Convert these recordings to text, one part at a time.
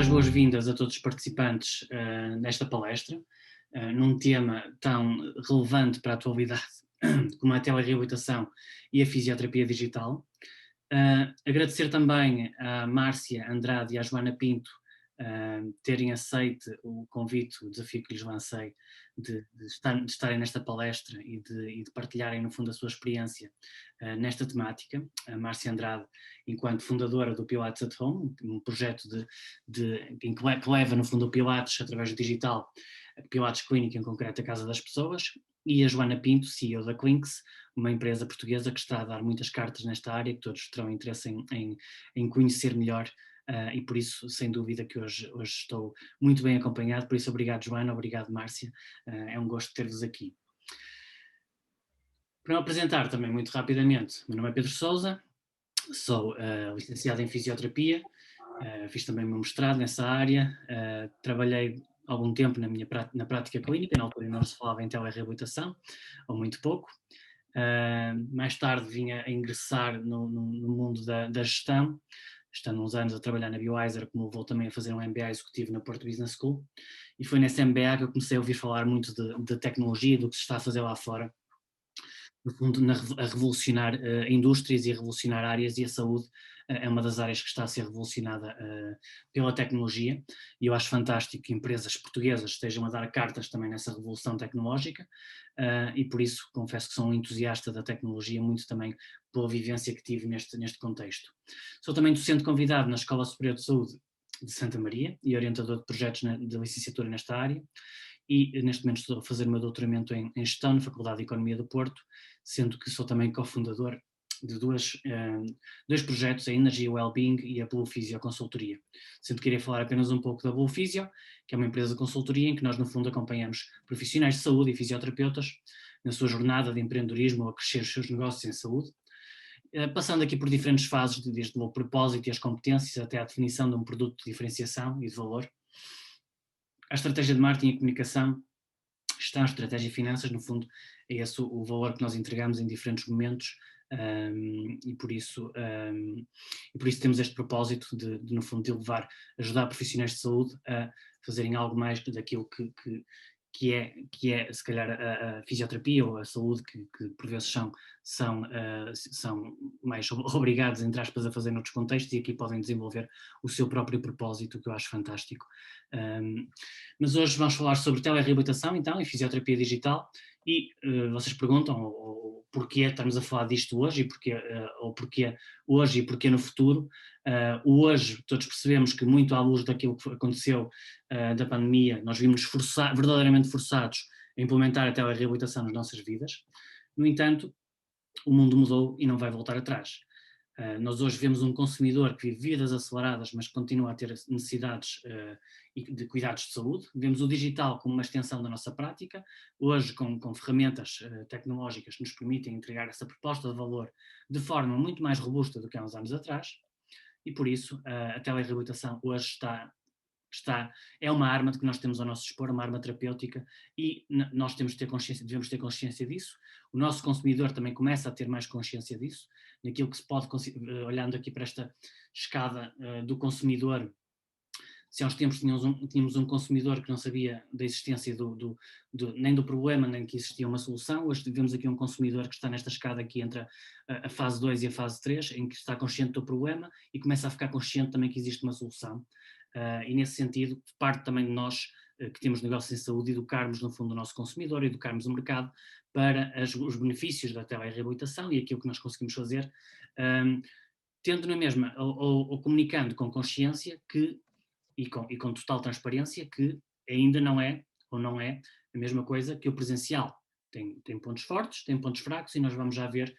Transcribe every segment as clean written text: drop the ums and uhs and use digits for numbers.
as boas-vindas a todos os participantes nesta palestra, num tema tão relevante para a atualidade como a telereabilitação e a fisioterapia digital. Agradecer também à Márcia Andrade e à Joana Pinto terem aceito o convite, o desafio que lhes lancei de estarem nesta palestra e de partilharem, no fundo, a sua experiência nesta temática. A Márcia Andrade, enquanto fundadora do Pilates at Home, um projeto que leva, no fundo, o Pilates através do digital, Pilates Clínica, em concreto, a Casa das Pessoas, e a Joana Pinto, CEO da Clinks, uma empresa portuguesa que está a dar muitas cartas nesta área, que todos terão interesse em conhecer melhor. E por isso, sem dúvida, que hoje estou muito bem acompanhado. Por isso, obrigado, Joana, obrigado, Márcia. É um gosto ter-vos aqui. Para me apresentar também muito rapidamente, meu nome é Pedro Sousa, sou licenciado em Fisioterapia, fiz também o meu mestrado nessa área, trabalhei algum tempo na prática clínica, na altura não se falava em telereabilitação, ou muito pouco. Mais tarde vim a ingressar no mundo da gestão, estando uns anos a trabalhar na BioWiser, que me levou também a fazer um MBA executivo na Porto Business School, e foi nesse MBA que eu comecei a ouvir falar muito de tecnologia, do que se está a fazer lá fora, no fundo a revolucionar indústrias e a revolucionar áreas, e a saúde é uma das áreas que está a ser revolucionada pela tecnologia, e eu acho fantástico que empresas portuguesas estejam a dar cartas também nessa revolução tecnológica, e por isso confesso que sou um entusiasta da tecnologia, muito também pela vivência que tive neste contexto. Sou também docente convidado na Escola Superior de Saúde de Santa Maria e orientador de projetos de licenciatura nesta área, e neste momento estou a fazer o meu doutoramento em Gestão na Faculdade de Economia do Porto, sendo que sou também cofundador de dois projetos, a Energy Wellbeing e a Blue Physio Consultoria. Sendo que irei falar apenas um pouco da Blue Physio, que é uma empresa de consultoria em que nós, no fundo, acompanhamos profissionais de saúde e fisioterapeutas na sua jornada de empreendedorismo a crescer os seus negócios em saúde, passando aqui por diferentes fases, desde o propósito e as competências até à definição de um produto de diferenciação e de valor. A estratégia de marketing e comunicação, gestão, estratégia e finanças, no fundo, é esse o valor que nós entregamos em diferentes momentos, e por isso temos este propósito de, no fundo, de ajudar profissionais de saúde a fazerem algo mais daquilo que é se calhar a fisioterapia ou a saúde, que por vezes são mais obrigados, entre aspas, a fazer noutros contextos, e aqui podem desenvolver o seu próprio propósito, que eu acho fantástico. Mas hoje vamos falar sobre telereabilitação, então, e fisioterapia digital, e vocês perguntam ou porquê estamos a falar disto hoje, ou porquê hoje e porquê no futuro. Hoje todos percebemos que, muito à luz daquilo que aconteceu da pandemia, nós vimos verdadeiramente forçados a implementar a telereabilitação nas nossas vidas. No entanto, o mundo mudou e não vai voltar atrás. Nós hoje vemos um consumidor que vive vidas aceleradas, mas continua a ter necessidades de cuidados de saúde. Vemos o digital como uma extensão da nossa prática, hoje com ferramentas tecnológicas que nos permitem entregar essa proposta de valor de forma muito mais robusta do que há uns anos atrás, e por isso a telereabilitação hoje é uma arma de que nós temos ao nosso dispor, uma arma terapêutica, e nós devemos ter consciência disso. O nosso consumidor também começa a ter mais consciência disso, naquilo que se pode, olhando aqui para esta escada do consumidor. Se há uns tempos tínhamos um consumidor que não sabia da existência nem do problema, nem que existia uma solução, hoje vemos aqui um consumidor que está nesta escada aqui entre a fase 2 e a fase 3, em que está consciente do problema e começa a ficar consciente também que existe uma solução. E nesse sentido, parte também de nós que temos negócios em saúde, educarmos no fundo o nosso consumidor, educarmos o mercado para os benefícios da telereabilitação e aquilo que nós conseguimos fazer, tendo na mesma, ou comunicando com consciência e com total transparência, que ainda não é a mesma coisa que o presencial. Tem pontos fortes, tem pontos fracos, e nós vamos já ver,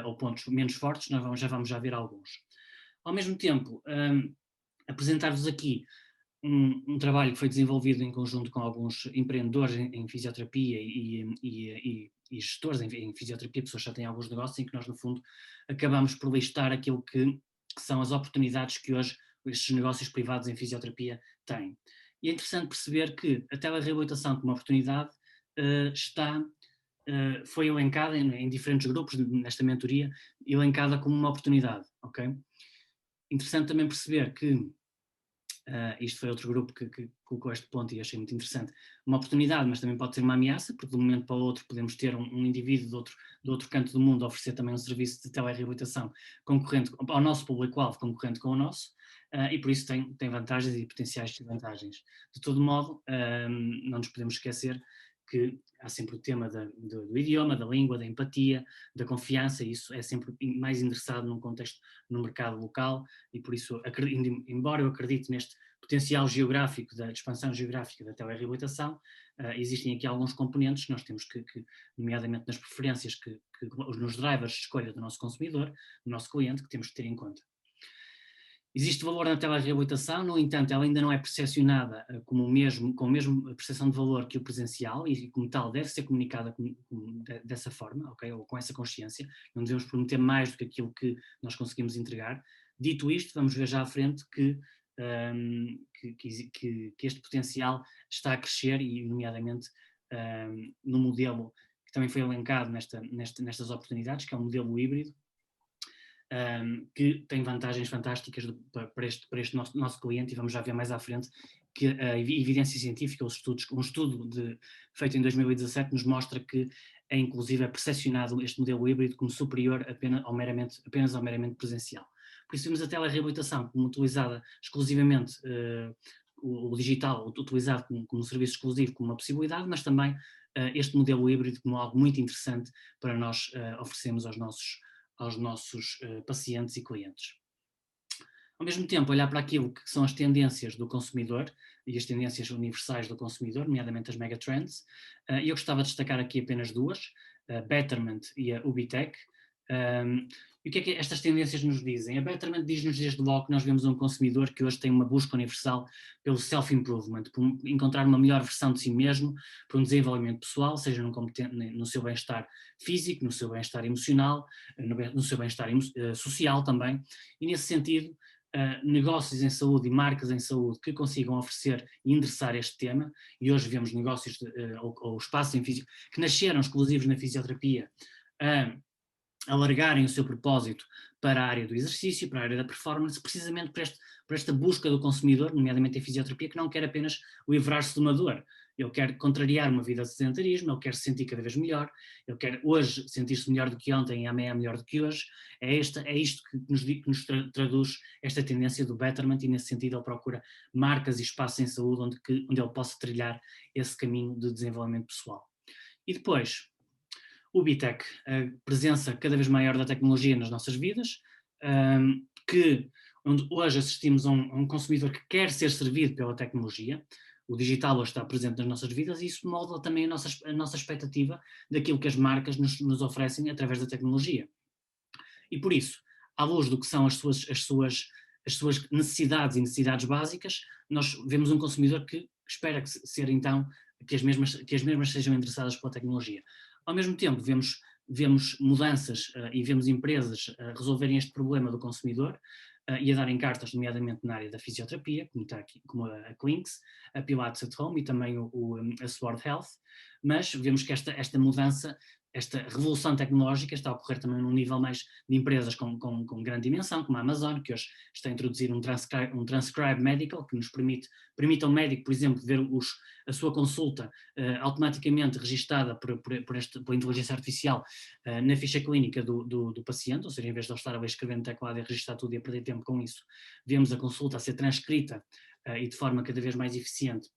ou pontos menos fortes, já vamos ver alguns. Ao mesmo tempo, apresentar-vos aqui um trabalho que foi desenvolvido em conjunto com alguns empreendedores em fisioterapia e gestores em fisioterapia, pessoas que já têm alguns negócios, em que nós, no fundo, acabamos por listar aquilo que são as oportunidades que hoje estes negócios privados em fisioterapia têm. E é interessante perceber que a telereabilitação como oportunidade foi elencada em diferentes grupos, nesta mentoria, elencada como uma oportunidade, ok? Interessante também perceber que Isto foi outro grupo que colocou este ponto e achei muito interessante. Uma oportunidade, mas também pode ser uma ameaça, porque de um momento para o outro podemos ter um indivíduo do outro canto do mundo a oferecer também um serviço de telereabilitação concorrente ao nosso público-alvo, concorrente com o nosso, e por isso tem vantagens e potenciais desvantagens. De todo modo, não nos podemos esquecer que há sempre o tema do idioma, da língua, da empatia, da confiança, e isso é sempre mais endereçado num contexto no mercado local, e por isso, embora eu acredite neste potencial geográfico, da expansão geográfica da telereabilitação, existem aqui alguns componentes que nós temos nomeadamente nas preferências, nos drivers de escolha do nosso consumidor, do nosso cliente, que temos que ter em conta. Existe valor na telereabilitação, no entanto, ela ainda não é percepcionada com a mesma percepção de valor que o presencial, e como tal deve ser comunicada dessa forma, okay? Ou com essa consciência. Não devemos prometer mais do que aquilo que nós conseguimos entregar. Dito isto, vamos ver já à frente que este potencial está a crescer, e nomeadamente no modelo que também foi elencado nestas oportunidades, que é o modelo híbrido, que tem vantagens fantásticas para este nosso cliente, e vamos já ver mais à frente que a evidência científica, um estudo feito em 2017 nos mostra que inclusive é percepcionado este modelo híbrido como superior apenas ao meramente presencial. Por isso vemos a telereabilitação como utilizada exclusivamente, o digital utilizado como um serviço exclusivo, como uma possibilidade, mas também este modelo híbrido como algo muito interessante para nós oferecermos aos nossos pacientes e clientes. Ao mesmo tempo, olhar para aquilo que são as tendências do consumidor e as tendências universais do consumidor, nomeadamente as megatrends, e eu gostava de destacar aqui apenas duas, a Betterment e a Ubitech. E o que é que estas tendências nos dizem? A Betterment diz-nos desde logo que nós vemos um consumidor que hoje tem uma busca universal pelo self-improvement, por encontrar uma melhor versão de si mesmo, por um desenvolvimento pessoal, seja no seu bem-estar físico, no seu bem-estar emocional, no seu bem-estar social também, e nesse sentido, negócios em saúde e marcas em saúde que consigam oferecer e endereçar este tema, e hoje vemos negócios ou espaços em físico que nasceram exclusivos na fisioterapia, alargarem o seu propósito para a área do exercício, para a área da performance, precisamente por esta busca do consumidor, nomeadamente em fisioterapia, que não quer apenas livrar-se de uma dor. Ele quer contrariar uma vida de sedentarismo, ele quer se sentir cada vez melhor, ele quer hoje sentir-se melhor do que ontem e amanhã melhor do que hoje. É isto que nos traduz esta tendência do betterment, e nesse sentido ele procura marcas e espaços em saúde onde ele possa trilhar esse caminho de desenvolvimento pessoal. E depois, o Bitec, a presença cada vez maior da tecnologia nas nossas vidas, onde hoje assistimos a um consumidor que quer ser servido pela tecnologia. O digital hoje está presente nas nossas vidas, e isso molda também a nossa expectativa daquilo que as marcas nos oferecem através da tecnologia. E por isso, à luz do que são as suas necessidades e necessidades básicas, nós vemos um consumidor que espera ser então que as mesmas sejam interessadas pela tecnologia. Ao mesmo tempo, vemos mudanças e vemos empresas a resolverem este problema do consumidor e a darem cartas, nomeadamente na área da fisioterapia, como a Clinks, a Pilates at Home e também a Sword Health, mas vemos que esta mudança, esta revolução tecnológica está a ocorrer também num nível mais de empresas com grande dimensão, como a Amazon, que hoje está a introduzir um transcribe medical, que nos permite ao médico, por exemplo, ver a sua consulta automaticamente registada pela inteligência artificial na ficha clínica do paciente, ou seja, em vez de ele estar a escrever no teclado e a registrar tudo e a perder tempo com isso, vemos a consulta a ser transcrita e de forma cada vez mais eficiente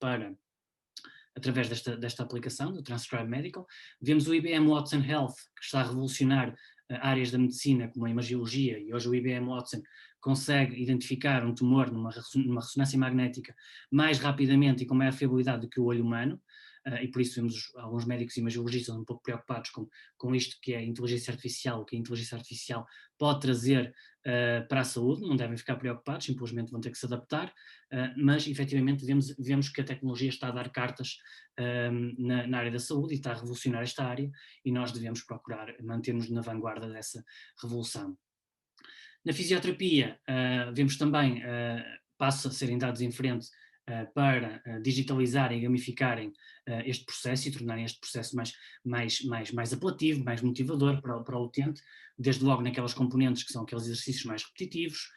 através desta aplicação, do Transcribe Medical. Vemos o IBM Watson Health, que está a revolucionar áreas da medicina, como a imagiologia, e hoje o IBM Watson consegue identificar um tumor numa ressonância magnética mais rapidamente e com maior fiabilidade do que o olho humano, e por isso vemos alguns médicos e imagiologistas um pouco preocupados com isto que é a inteligência artificial, o que a inteligência artificial pode trazer para a saúde. Não devem ficar preocupados, simplesmente vão ter que se adaptar, mas efetivamente vemos que a tecnologia está a dar cartas na área da saúde e está a revolucionar esta área, e nós devemos procurar manter-nos na vanguarda dessa revolução. Na fisioterapia, vemos também, passa a serem dados em frente para digitalizarem e gamificarem este processo e tornarem este processo mais apelativo, mais motivador para o utente, desde logo naquelas componentes que são aqueles exercícios mais repetitivos,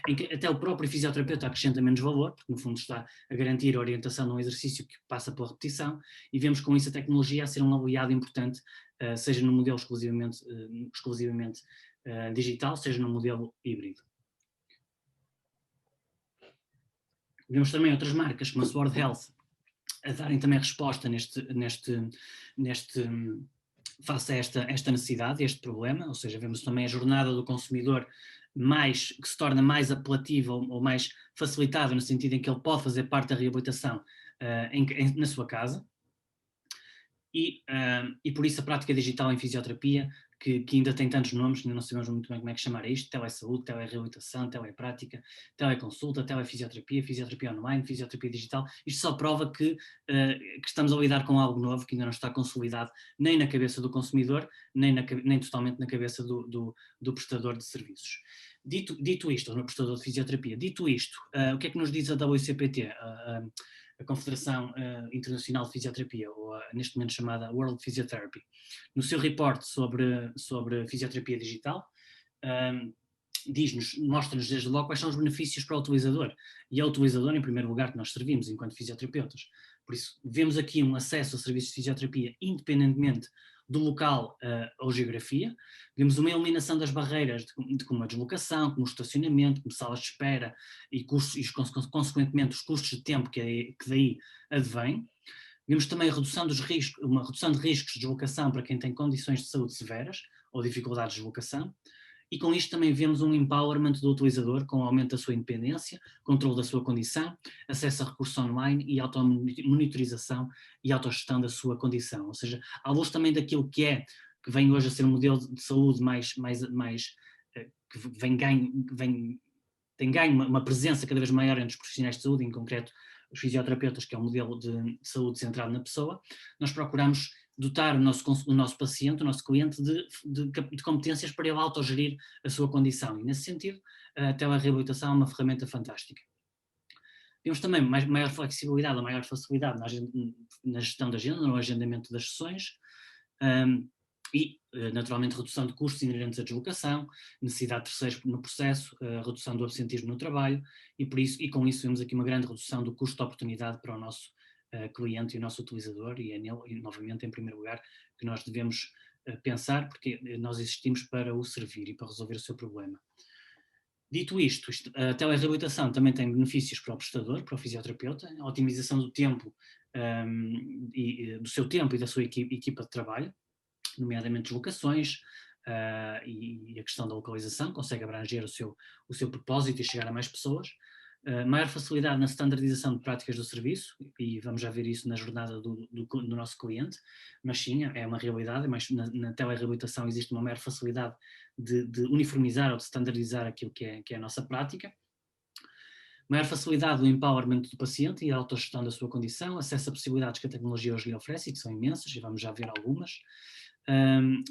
em que até o próprio fisioterapeuta acrescenta menos valor, porque no fundo está a garantir a orientação num exercício que passa pela repetição, e vemos com isso a tecnologia a ser um aliado importante, seja no modelo exclusivamente digital, seja no modelo híbrido. Vemos também outras marcas, como a Sword Health, a darem também resposta face a esta necessidade, a este problema, ou seja, vemos também a jornada do consumidor que se torna mais apelativa ou mais facilitada, no sentido em que ele pode fazer parte da reabilitação na sua casa. E por isso a prática digital em fisioterapia, que ainda tem tantos nomes, ainda não sabemos muito bem como é que chamar isto: telesaúde, telereabilitação, teleprática, teleconsulta, telefisioterapia, fisioterapia online, fisioterapia digital. Isto só prova que estamos a lidar com algo novo, que ainda não está consolidado nem na cabeça do consumidor, nem totalmente na cabeça do prestador de serviços. Dito isto, ou no prestador de fisioterapia, dito isto, o que é que nos diz a WCPT? A Confederação Internacional de Fisioterapia, ou neste momento chamada World Physiotherapy, no seu report sobre fisioterapia digital, mostra-nos desde logo quais são os benefícios para o utilizador, e é o utilizador em primeiro lugar que nós servimos enquanto fisioterapeutas. Por isso, vemos aqui um acesso a serviços de fisioterapia independentemente do local ou geografia. Vemos uma eliminação das barreiras como a deslocação, como o estacionamento, como salas de espera e consequentemente os custos de tempo que daí advém. Vemos também uma redução de riscos de deslocação para quem tem condições de saúde severas ou dificuldades de deslocação. E com isto também vemos um empowerment do utilizador, com o aumento da sua independência, controle da sua condição, acesso a recursos online e automonitorização e autogestão da sua condição. Ou seja, à luz também daquilo que vem hoje a ser um modelo de saúde que tem ganho uma presença cada vez maior entre os profissionais de saúde, em concreto os fisioterapeutas, que é um modelo de saúde centrado na pessoa. Nós procuramos dotar o nosso paciente, o nosso cliente, de competências para ele autogerir a sua condição. E, nesse sentido, a telereabilitação é uma ferramenta fantástica. Temos também maior flexibilidade, a maior facilidade na gestão da agenda, no agendamento das sessões, e, naturalmente, redução de custos inerentes à deslocação, necessidade de terceiros no processo, redução do absentismo no trabalho, e com isso vemos aqui uma grande redução do custo de oportunidade para o nosso cliente e o nosso utilizador, e é nele, e novamente, em primeiro lugar, que nós devemos pensar, porque nós existimos para o servir e para resolver o seu problema. Dito isto, a telereabilitação também tem benefícios para o prestador, para o fisioterapeuta, a otimização do tempo, do seu tempo e da sua equipa de trabalho, nomeadamente deslocações, e a questão da localização, consegue abranger o seu propósito e chegar a mais pessoas. Maior facilidade na standardização de práticas do serviço, e vamos já ver isso na jornada do nosso cliente, mas sim, é uma realidade, mas na telereabilitação existe uma maior facilidade de uniformizar ou de standardizar aquilo que é a nossa prática. Maior facilidade do empowerment do paciente e a autogestão da sua condição, acesso a possibilidades que a tecnologia hoje lhe oferece e que são imensas, e vamos já ver algumas.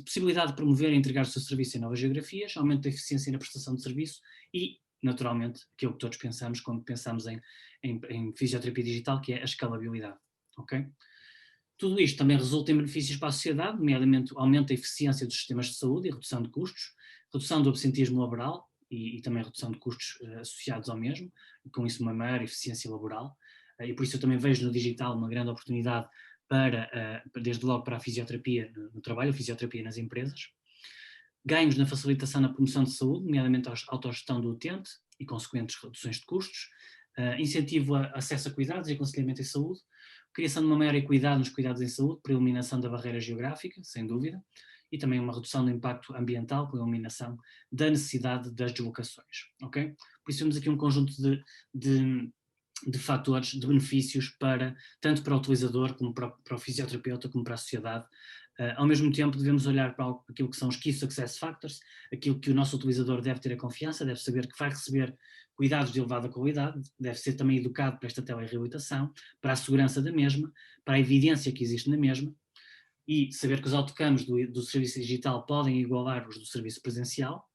Possibilidade de promover e entregar o seu serviço em novas geografias, aumento da eficiência na prestação de serviço e, naturalmente, aquilo que todos pensamos quando pensamos em fisioterapia digital, que é a escalabilidade. Okay? Tudo isto também resulta em benefícios para a sociedade, nomeadamente aumento da eficiência dos sistemas de saúde e redução de custos, redução do absentismo laboral e também redução de custos associados ao mesmo, e com isso uma maior eficiência laboral, e por isso eu também vejo no digital uma grande oportunidade desde logo para a fisioterapia no trabalho, a fisioterapia nas empresas. Ganhos na facilitação na promoção de saúde, nomeadamente a autogestão do utente e consequentes reduções de custos, incentivo a acesso a cuidados e aconselhamento em saúde, criação de uma maior equidade nos cuidados em saúde, por eliminação da barreira geográfica, sem dúvida, e também uma redução do impacto ambiental, com a eliminação da necessidade das deslocações. Okay? Por isso temos aqui um conjunto de fatores, de benefícios tanto para o utilizador, como para o fisioterapeuta, como para a sociedade. Ao mesmo tempo devemos olhar para aquilo que são os Key Success Factors, aquilo que o nosso utilizador deve ter a confiança, deve saber que vai receber cuidados de elevada qualidade, deve ser também educado para esta telereabilitação, para a segurança da mesma, para a evidência que existe na mesma, e saber que os outcomes do serviço digital podem igualar os do serviço presencial,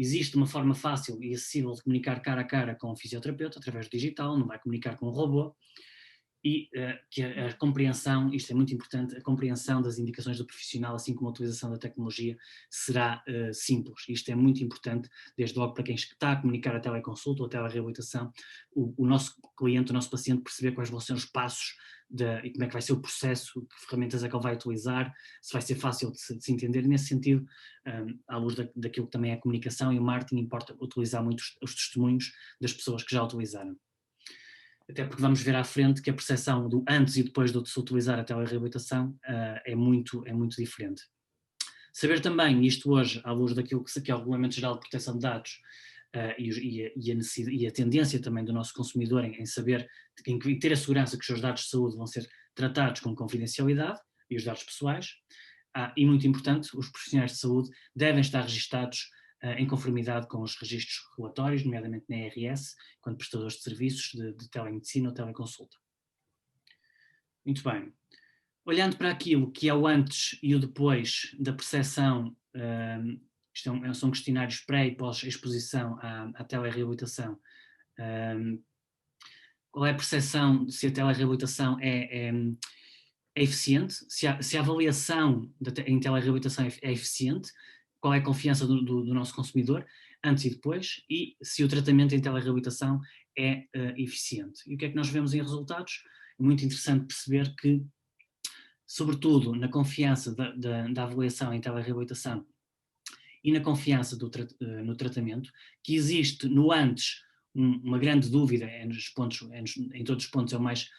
existe uma forma fácil e acessível de comunicar cara a cara com o fisioterapeuta, através do digital, não vai comunicar com um robô, e que a compreensão, isto é muito importante, a compreensão das indicações do profissional, assim como a utilização da tecnologia, será simples. Isto é muito importante, desde logo para quem está a comunicar a teleconsulta ou a telereabilitação, o nosso cliente, o nosso paciente, perceber quais vão ser os passos e como é que vai ser o processo, que ferramentas é que ele vai utilizar, se vai ser fácil de se entender. Nesse sentido, à luz daquilo que também é a comunicação e o marketing, importa utilizar muito os testemunhos das pessoas que já utilizaram. Até porque vamos ver à frente que a percepção do antes e depois de se utilizar a telereabilitação é muito diferente. Saber também, isto hoje, à luz daquilo que é o Regulamento Geral de Proteção de Dados e a tendência também do nosso consumidor em saber, em ter a segurança que os seus dados de saúde vão ser tratados com confidencialidade e os dados pessoais, e muito importante, os profissionais de saúde devem estar registados em conformidade com os registros regulatórios, nomeadamente na IRS, quanto prestadores de serviços de telemedicina ou teleconsulta. Muito bem. Olhando para aquilo que é o antes e o depois da percepção, são questionários pré e pós-exposição à telereabilitação. Qual é a percepção se a telereabilitação é eficiente, se a avaliação em telereabilitação é eficiente, qual é a confiança do nosso consumidor antes e depois, e se o tratamento em telereabilitação é eficiente. E o que é que nós vemos em resultados? É muito interessante perceber que, sobretudo na confiança da avaliação em telereabilitação e na confiança no tratamento, que existe no antes uma grande dúvida, em todos os pontos é o mais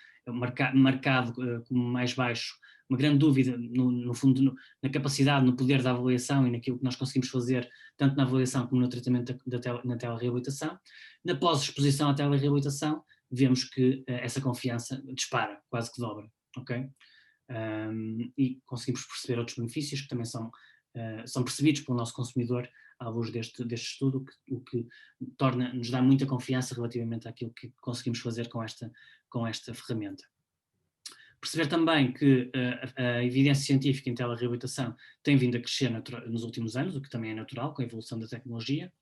marcado como mais baixo, uma grande dúvida no fundo na capacidade, no poder da avaliação e naquilo que nós conseguimos fazer, tanto na avaliação como no tratamento na telereabilitação. Na pós-exposição à telereabilitação, vemos que essa confiança dispara, quase que dobra, ok? E conseguimos perceber outros benefícios que também são percebidos pelo nosso consumidor à luz deste estudo, o que nos dá muita confiança relativamente àquilo que conseguimos fazer com esta ferramenta. Perceber também que a evidência científica em telereabilitação tem vindo a crescer nos últimos anos, o que também é natural com a evolução da tecnologia,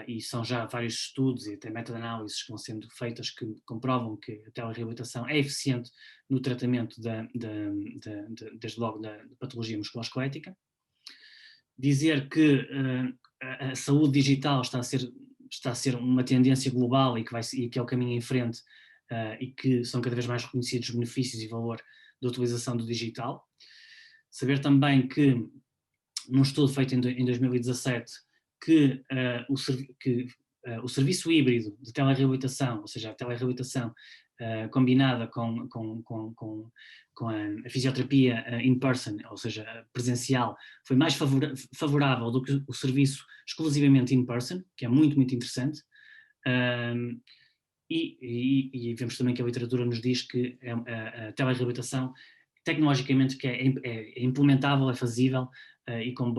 e são já vários estudos e até meta-análises que vão sendo feitas que comprovam que a telereabilitação é eficiente no tratamento desde logo da patologia musculoesquelética. Dizer que a saúde digital está a ser uma tendência global e que é o caminho em frente, e que são cada vez mais reconhecidos os benefícios e valor da utilização do digital. Saber também que, num estudo feito em 2017, que o serviço híbrido de telereabilitação, ou seja, a telereabilitação combinada com a fisioterapia in person, ou seja, presencial, foi mais favorável do que o serviço exclusivamente in person, que é muito, muito interessante. E vemos também que a literatura nos diz que a telereabilitação, tecnologicamente, que é implementável, é fazível e com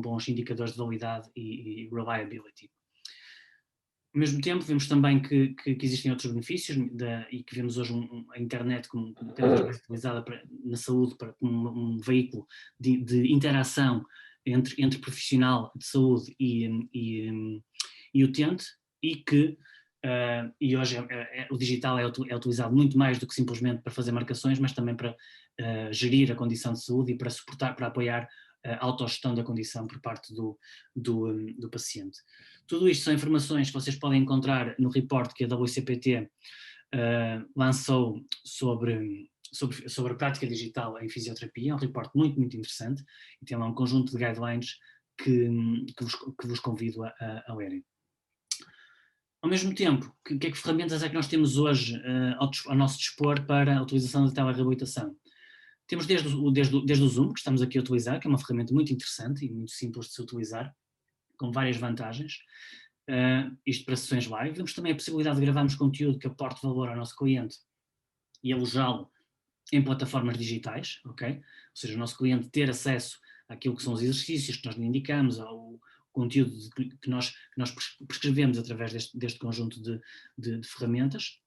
bons indicadores de validade e reliability. Ao mesmo tempo, vemos também que existem outros benefícios e que vemos hoje a internet como cada vez mais utilizada na saúde como um veículo de interação entre profissional de saúde e utente, e hoje o digital é utilizado muito mais do que simplesmente para fazer marcações, mas também para gerir a condição de saúde e para apoiar a autogestão da condição por parte do paciente. Tudo isto são informações que vocês podem encontrar no report que a WCPT lançou sobre a prática digital em fisioterapia, é um report muito, muito interessante, e tem lá um conjunto de guidelines que vos convido a lerem. Ao mesmo tempo, que ferramentas é que nós temos hoje ao nosso dispor para a utilização da telereabilitação? Temos desde o Zoom, que estamos aqui a utilizar, que é uma ferramenta muito interessante e muito simples de se utilizar, com várias vantagens, isto para sessões live. Temos também a possibilidade de gravarmos conteúdo que aporte valor ao nosso cliente e alojá-lo em plataformas digitais, ok? Ou seja, o nosso cliente ter acesso àquilo que são os exercícios que nós lhe indicamos, ao conteúdo que nós prescrevemos através deste conjunto de ferramentas.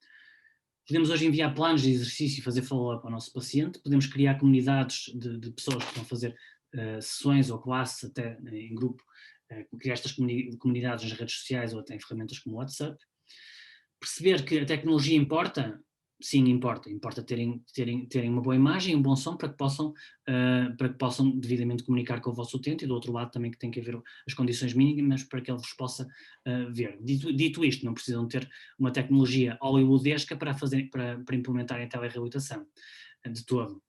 Podemos hoje enviar planos de exercício e fazer follow-up ao nosso paciente, podemos criar comunidades de pessoas que vão fazer sessões ou classes até em grupo criar estas comunidades nas redes sociais ou até em ferramentas como o WhatsApp. Perceber que a tecnologia importa, sim, importa. Importa terem uma boa imagem, um bom som para que possam devidamente comunicar com o vosso utente, e do outro lado também que tem que haver as condições mínimas para que ele vos possa ver. Dito isto, não precisam ter uma tecnologia hollywoodesca para implementarem a telereabilitação, de todo.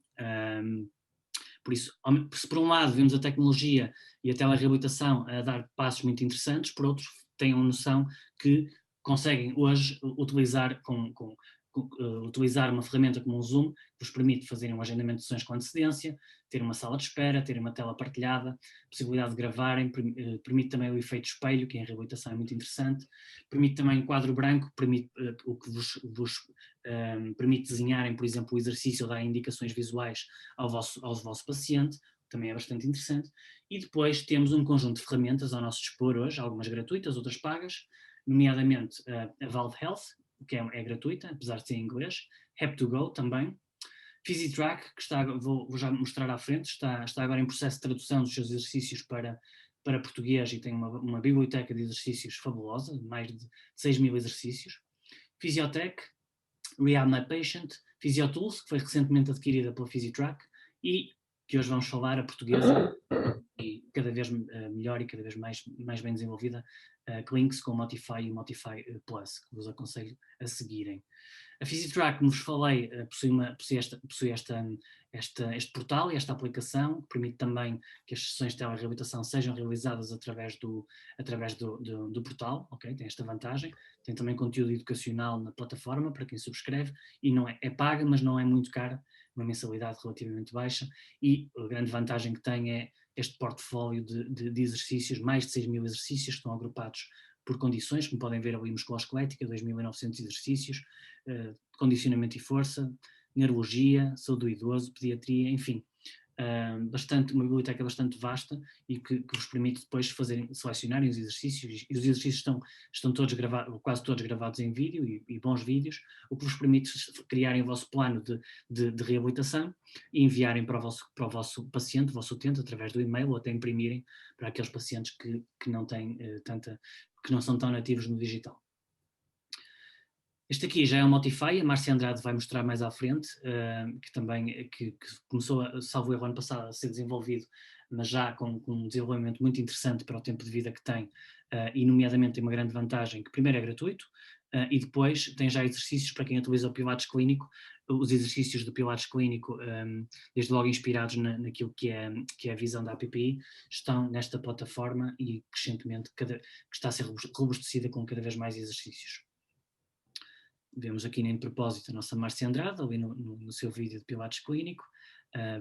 Por isso, se por um lado vemos a tecnologia e a telereabilitação a dar passos muito interessantes, por outro tenham noção que conseguem hoje utilizar utilizar uma ferramenta como o Zoom, que vos permite fazerem um agendamento de sessões com antecedência, ter uma sala de espera, ter uma tela partilhada, possibilidade de gravarem, permite também o efeito espelho, que em reabilitação é muito interessante, permite também o quadro branco, o que vos permite desenharem, por exemplo, o exercício ou dar indicações visuais ao vosso paciente, também é bastante interessante. E depois temos um conjunto de ferramentas ao nosso dispor hoje, algumas gratuitas, outras pagas, nomeadamente a Valve Health, que é gratuita, apesar de ser em inglês, Hep2Go também, PhysiTrack, que vou já mostrar à frente, está agora em processo de tradução dos seus exercícios para português e tem uma biblioteca de exercícios fabulosa, mais de 6.000 exercícios. Physiotech, Rehab My Patient, PhysioTools, que foi recentemente adquirida pela PhysiTrack e que hoje vamos falar a portuguesa e cada vez melhor e cada vez mais bem desenvolvida, Clinks com o Motify e o Motify Plus, que vos aconselho a seguirem. A PhysiTrack, como vos falei, possui este portal e esta aplicação, que permite também que as sessões de telereabilitação sejam realizadas através do portal, ok? Tem esta vantagem. Tem também conteúdo educacional na plataforma para quem subscreve e não é paga, mas não é muito cara, uma mensalidade relativamente baixa, e a grande vantagem que tem é este portfólio de exercícios, mais de 6.000 exercícios, estão agrupados por condições, como podem ver ali, musculoesquelética, 2.900 exercícios, condicionamento e força, neurologia, saúde do idoso, pediatria, enfim, uma biblioteca bastante vasta e que vos permite depois selecionarem os exercícios, e os exercícios estão todos gravados, quase todos gravados em vídeo e bons vídeos, o que vos permite criarem o vosso plano de reabilitação e enviarem para o vosso paciente, o vosso utente, através do e-mail, ou até imprimirem para aqueles pacientes que não têm que não são tão nativos no digital. Este aqui já é um Motify, a Márcia Andrade vai mostrar mais à frente, que começou, salvo erro, ano passado a ser desenvolvido, mas já com um desenvolvimento muito interessante para o tempo de vida que tem, e nomeadamente tem uma grande vantagem, que primeiro é gratuito, e depois tem já exercícios para quem utiliza o Pilates Clínico, os exercícios do Pilates Clínico, desde logo inspirados naquilo que é a visão da APPI, estão nesta plataforma e crescentemente que está a ser robustecida com cada vez mais exercícios. Vemos aqui nem de propósito a nossa Márcia Andrade, ali no seu vídeo de Pilates Clínico.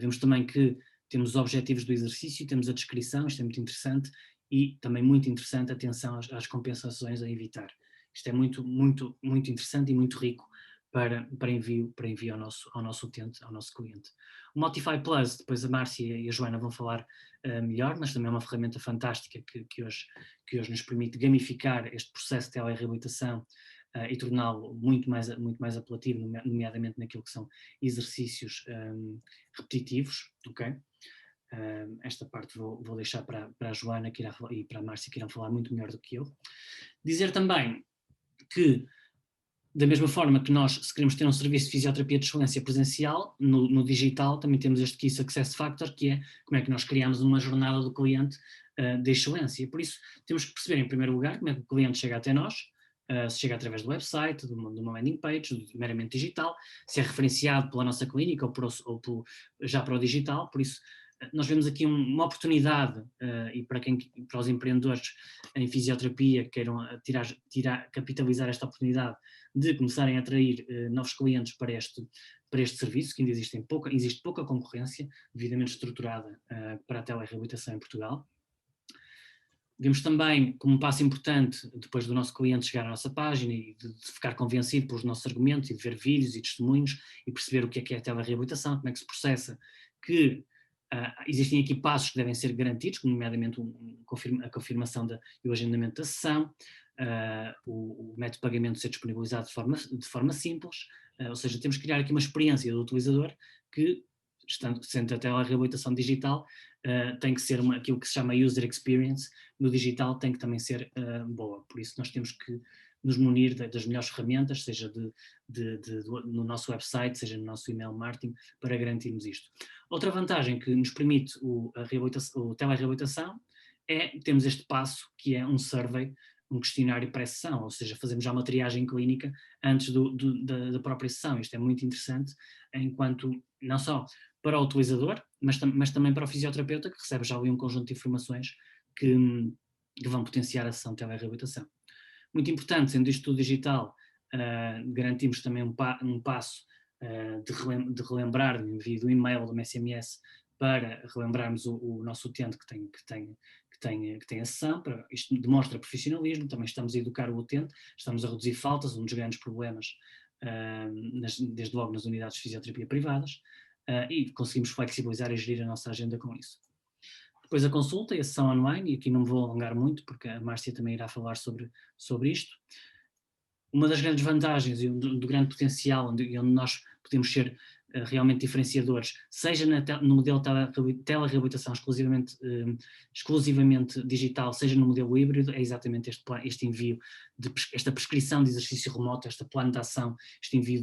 Vemos também que temos os objetivos do exercício, temos a descrição, isto é muito interessante, e também muito interessante a atenção às compensações a evitar. Isto é muito, muito, muito interessante e muito rico para envio ao nosso utente, ao nosso cliente. O Motify Plus, depois a Márcia e a Joana vão falar melhor, mas também é uma ferramenta fantástica que hoje nos permite gamificar este processo de telereabilitação e torná-lo muito mais apelativo, nomeadamente naquilo que são exercícios repetitivos, ok? Esta parte vou deixar para a Joana e para a Márcia, que irão falar muito melhor do que eu. Dizer também que, da mesma forma que nós, se queremos ter um serviço de fisioterapia de excelência presencial, no digital também temos este Key Success Factor, que é como é que nós criamos uma jornada do cliente de excelência. Por isso, temos que perceber, em primeiro lugar, como é que o cliente chega até nós, se chega através do website, de uma landing page, meramente digital, se é referenciado pela nossa clínica ou já para o digital. Por isso, nós vemos aqui uma oportunidade, e para os empreendedores em fisioterapia que queiram capitalizar esta oportunidade de começarem a atrair novos clientes para este serviço, que ainda existe pouca concorrência devidamente estruturada para a telereabilitação em Portugal. Vemos também como um passo importante, depois do nosso cliente chegar à nossa página e de ficar convencido pelos nossos argumentos e de ver vídeos e testemunhos e perceber o que é a telereabilitação, como é que se processa, que existem aqui passos que devem ser garantidos, como nomeadamente a confirmação e o agendamento da sessão, o método de pagamento ser disponibilizado de forma simples, ou seja, temos que criar aqui uma experiência do utilizador que sendo a telereabilitação digital, tem que ser aquilo que se chama user experience, no digital tem que também ser boa. Por isso nós temos que nos munir das melhores ferramentas, seja no nosso website, seja no nosso email marketing, para garantirmos isto. Outra vantagem que nos permite a telereabilitação é termos este passo, que é um survey, um questionário pré-sessão, ou seja, fazemos já uma triagem clínica antes da própria sessão. Isto é muito interessante, enquanto não só para o utilizador, mas também para o fisioterapeuta, que recebe já ali um conjunto de informações que vão potenciar a sessão de telereabilitação. Muito importante, sendo isto tudo digital, garantimos também um passo de relembrar no envio do e-mail ou do SMS para relembrarmos o nosso utente que tem a sessão. Isto demonstra profissionalismo, também estamos a educar o utente, estamos a reduzir faltas, um dos grandes problemas, desde logo nas unidades de fisioterapia privadas, e conseguimos flexibilizar e gerir a nossa agenda com isso. Depois a consulta e a sessão online, e aqui não me vou alongar muito, porque a Márcia também irá falar sobre isto. Uma das grandes vantagens e do grande potencial onde nós podemos ser realmente diferenciadores, seja no modelo de telereabilitação exclusivamente digital, seja no modelo híbrido, é exatamente este envio, esta prescrição de exercício remoto, este plano de ação, este envio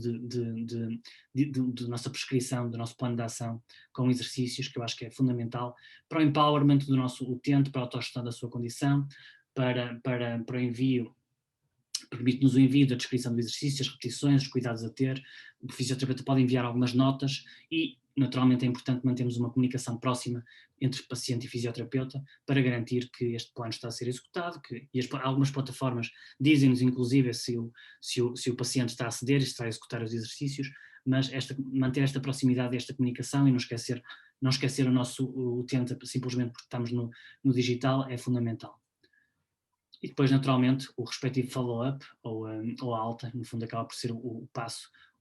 de nossa prescrição, do nosso plano de ação com exercícios, que eu acho que é fundamental para o empowerment do nosso utente, para a autogestão da sua condição, para o envio, permite-nos o envio da descrição do exercício, as repetições, os cuidados a ter. O fisioterapeuta pode enviar algumas notas e, naturalmente, é importante mantermos uma comunicação próxima entre paciente e fisioterapeuta para garantir que este plano está a ser executado, algumas plataformas dizem-nos, inclusive, se o paciente está a ceder e se está a executar os exercícios, mas manter esta proximidade, esta comunicação e não esquecer o nosso utente simplesmente porque estamos no digital é fundamental. E depois, naturalmente, o respectivo follow-up ou a alta, no fundo acaba por ser o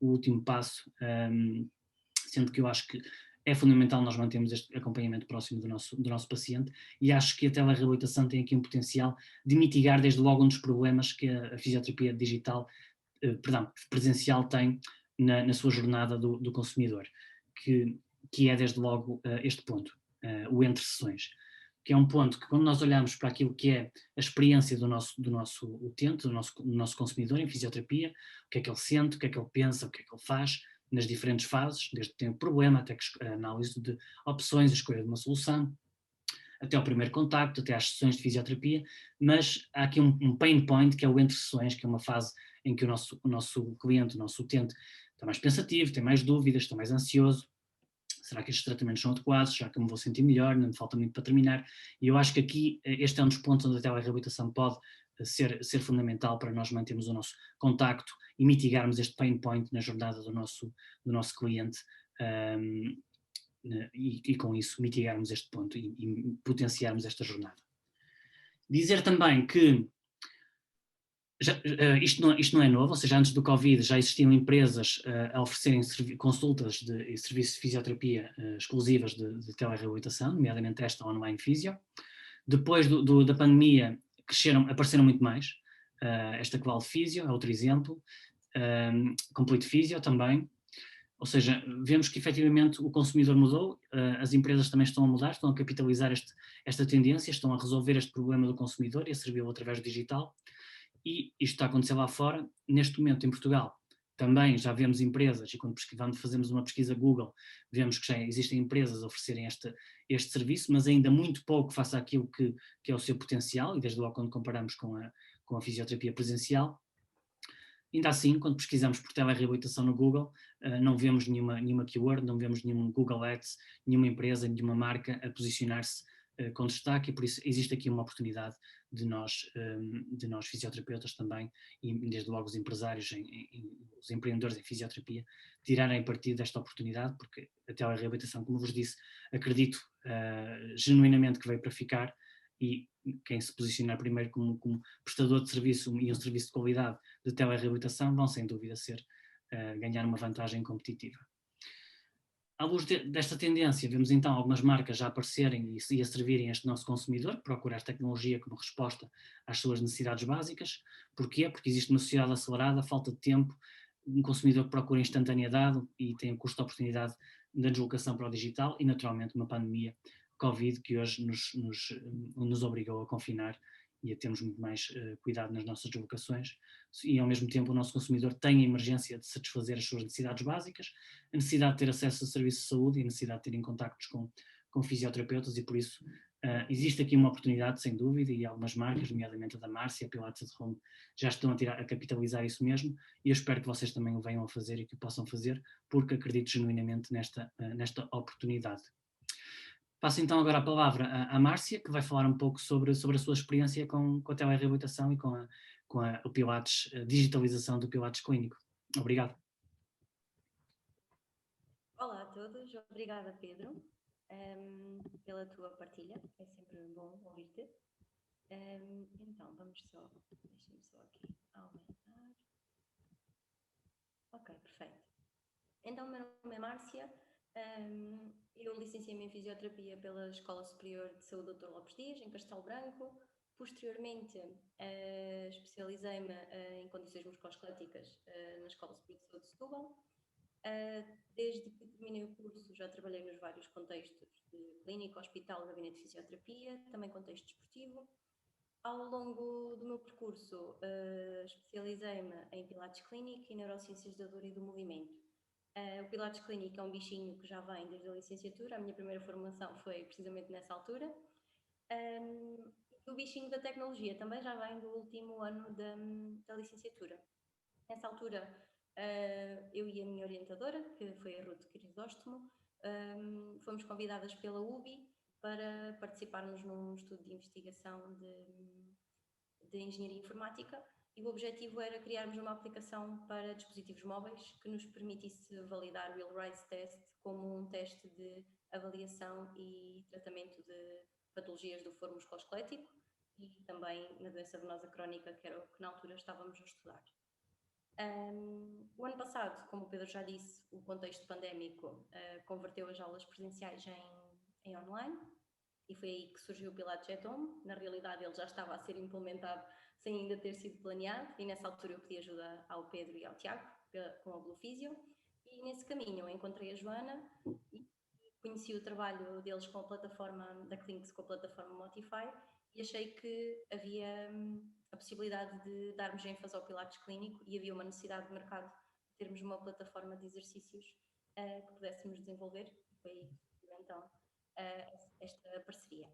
último passo, sendo que eu acho que é fundamental nós mantermos este acompanhamento próximo do nosso paciente, e acho que a telereabilitação tem aqui um potencial de mitigar desde logo um dos problemas que a fisioterapia presencial tem na sua jornada do consumidor, que é desde logo este ponto, o entre sessões, que é um ponto que, quando nós olhamos para aquilo que é a experiência do nosso utente, do nosso consumidor em fisioterapia, o que é que ele sente, o que é que ele pensa, o que é que ele faz, nas diferentes fases, desde que tem o problema até a análise de opções, a escolha de uma solução, até ao primeiro contacto, até às sessões de fisioterapia, mas há aqui um pain point, que é o entre sessões, que é uma fase em que o nosso cliente, o nosso utente, está mais pensativo, tem mais dúvidas, está mais ansioso. Será que estes tratamentos são adequados? Será que eu me vou sentir melhor? Não me falta muito para terminar. E eu acho que aqui este é um dos pontos onde a telereabilitação pode ser fundamental para nós mantermos o nosso contacto e mitigarmos este pain point na jornada do nosso cliente, e com isso mitigarmos este ponto e potenciarmos esta jornada. Dizer também que isto não é novo, ou seja, antes do Covid já existiam empresas a oferecerem consultas e serviços de fisioterapia exclusivas de telereabilitação, nomeadamente esta Online Physio. Depois da pandemia apareceram muito mais. Esta Qual Physio é outro exemplo, Complete Physio também. Ou seja, vemos que efetivamente o consumidor mudou, as empresas também estão a mudar, estão a capitalizar esta tendência, estão a resolver este problema do consumidor e a servi-lo através do digital. E isto está a acontecer lá fora. Neste momento, em Portugal, também já vemos empresas, e quando fazemos uma pesquisa Google, vemos que já existem empresas a oferecerem este serviço, mas ainda muito pouco face àquilo que é o seu potencial, e desde logo quando comparamos com a fisioterapia presencial. Ainda assim, quando pesquisamos por telereabilitação no Google, não vemos nenhuma keyword, não vemos nenhum Google Ads, nenhuma empresa, nenhuma marca a posicionar-se com destaque, e por isso existe aqui uma oportunidade de nós fisioterapeutas também, e desde logo os empresários, os empreendedores em fisioterapia, tirarem partido desta oportunidade, porque a telereabilitação, como vos disse, acredito genuinamente que veio para ficar, e quem se posicionar primeiro como prestador de serviço e um serviço de qualidade de telereabilitação vão sem dúvida ganhar uma vantagem competitiva. À luz desta tendência, vemos então algumas marcas já aparecerem e a servirem este nosso consumidor, procurar tecnologia como resposta às suas necessidades básicas. Porquê? Porque existe uma sociedade acelerada, falta de tempo, um consumidor que procura instantaneidade e tem um custo de oportunidade da deslocação para o digital e, naturalmente, uma pandemia Covid que hoje nos obrigou a confinar e a termos muito mais cuidado nas nossas deslocações, e ao mesmo tempo o nosso consumidor tem a emergência de satisfazer as suas necessidades básicas, a necessidade de ter acesso a serviços de saúde e a necessidade de ter contactos com fisioterapeutas, e por isso existe aqui uma oportunidade, sem dúvida, e algumas marcas, nomeadamente a da Márcia, a Pilates at Home, já estão a capitalizar isso mesmo, e eu espero que vocês também o venham a fazer e que o possam fazer, porque acredito genuinamente nesta oportunidade. Passo então agora a palavra à Márcia, que vai falar um pouco sobre a sua experiência com a telereabilitação e com o Pilates, a digitalização do Pilates clínico. Obrigado. Olá a todos, obrigada Pedro pela tua partilha, é sempre bom ouvir-te. Então, deixem-me só aqui aumentar. Ok, perfeito. Então, o meu nome é Márcia, eu licenciei-me em Fisioterapia pela Escola Superior de Saúde Dr. Lopes Dias, em Castelo Branco. Posteriormente, especializei-me em condições musculoesqueléticas na Escola Superior de Saúde de Setúbal. Desde que terminei o curso, já trabalhei nos vários contextos de clínica, hospital, gabinete de fisioterapia, também contexto desportivo. Ao longo do meu percurso, especializei-me em Pilates Clínico e Neurociências da Dor e do Movimento. O Pilates Clínico é um bichinho que já vem desde a licenciatura, a minha primeira formação foi precisamente nessa altura. O bichinho da tecnologia também já vem do último ano da licenciatura. Nessa altura, eu e a minha orientadora, que foi a Ruth Crisóstomo, fomos convidadas pela UBI para participarmos num estudo de investigação de engenharia informática, e o objetivo era criarmos uma aplicação para dispositivos móveis que nos permitisse validar o Wheelrise Test como um teste de avaliação e tratamento de patologias do foro musculoesquelético e também na doença venosa crónica, que era o que na altura estávamos a estudar. O ano passado, como o Pedro já disse, o contexto pandémico converteu as aulas presenciais em online, e foi aí que surgiu o Pilates at Home. Na realidade, ele já estava a ser implementado sem ainda ter sido planeado, e nessa altura eu pedi ajuda ao Pedro e ao Tiago com a Blue Physio, e nesse caminho eu encontrei a Joana e conheci o trabalho deles com a plataforma da Clinks, com a plataforma Motify, e achei que havia a possibilidade de darmos ênfase ao Pilates clínico e havia uma necessidade de mercado de termos uma plataforma de exercícios que pudéssemos desenvolver. Foi aí que surgiu então esta parceria.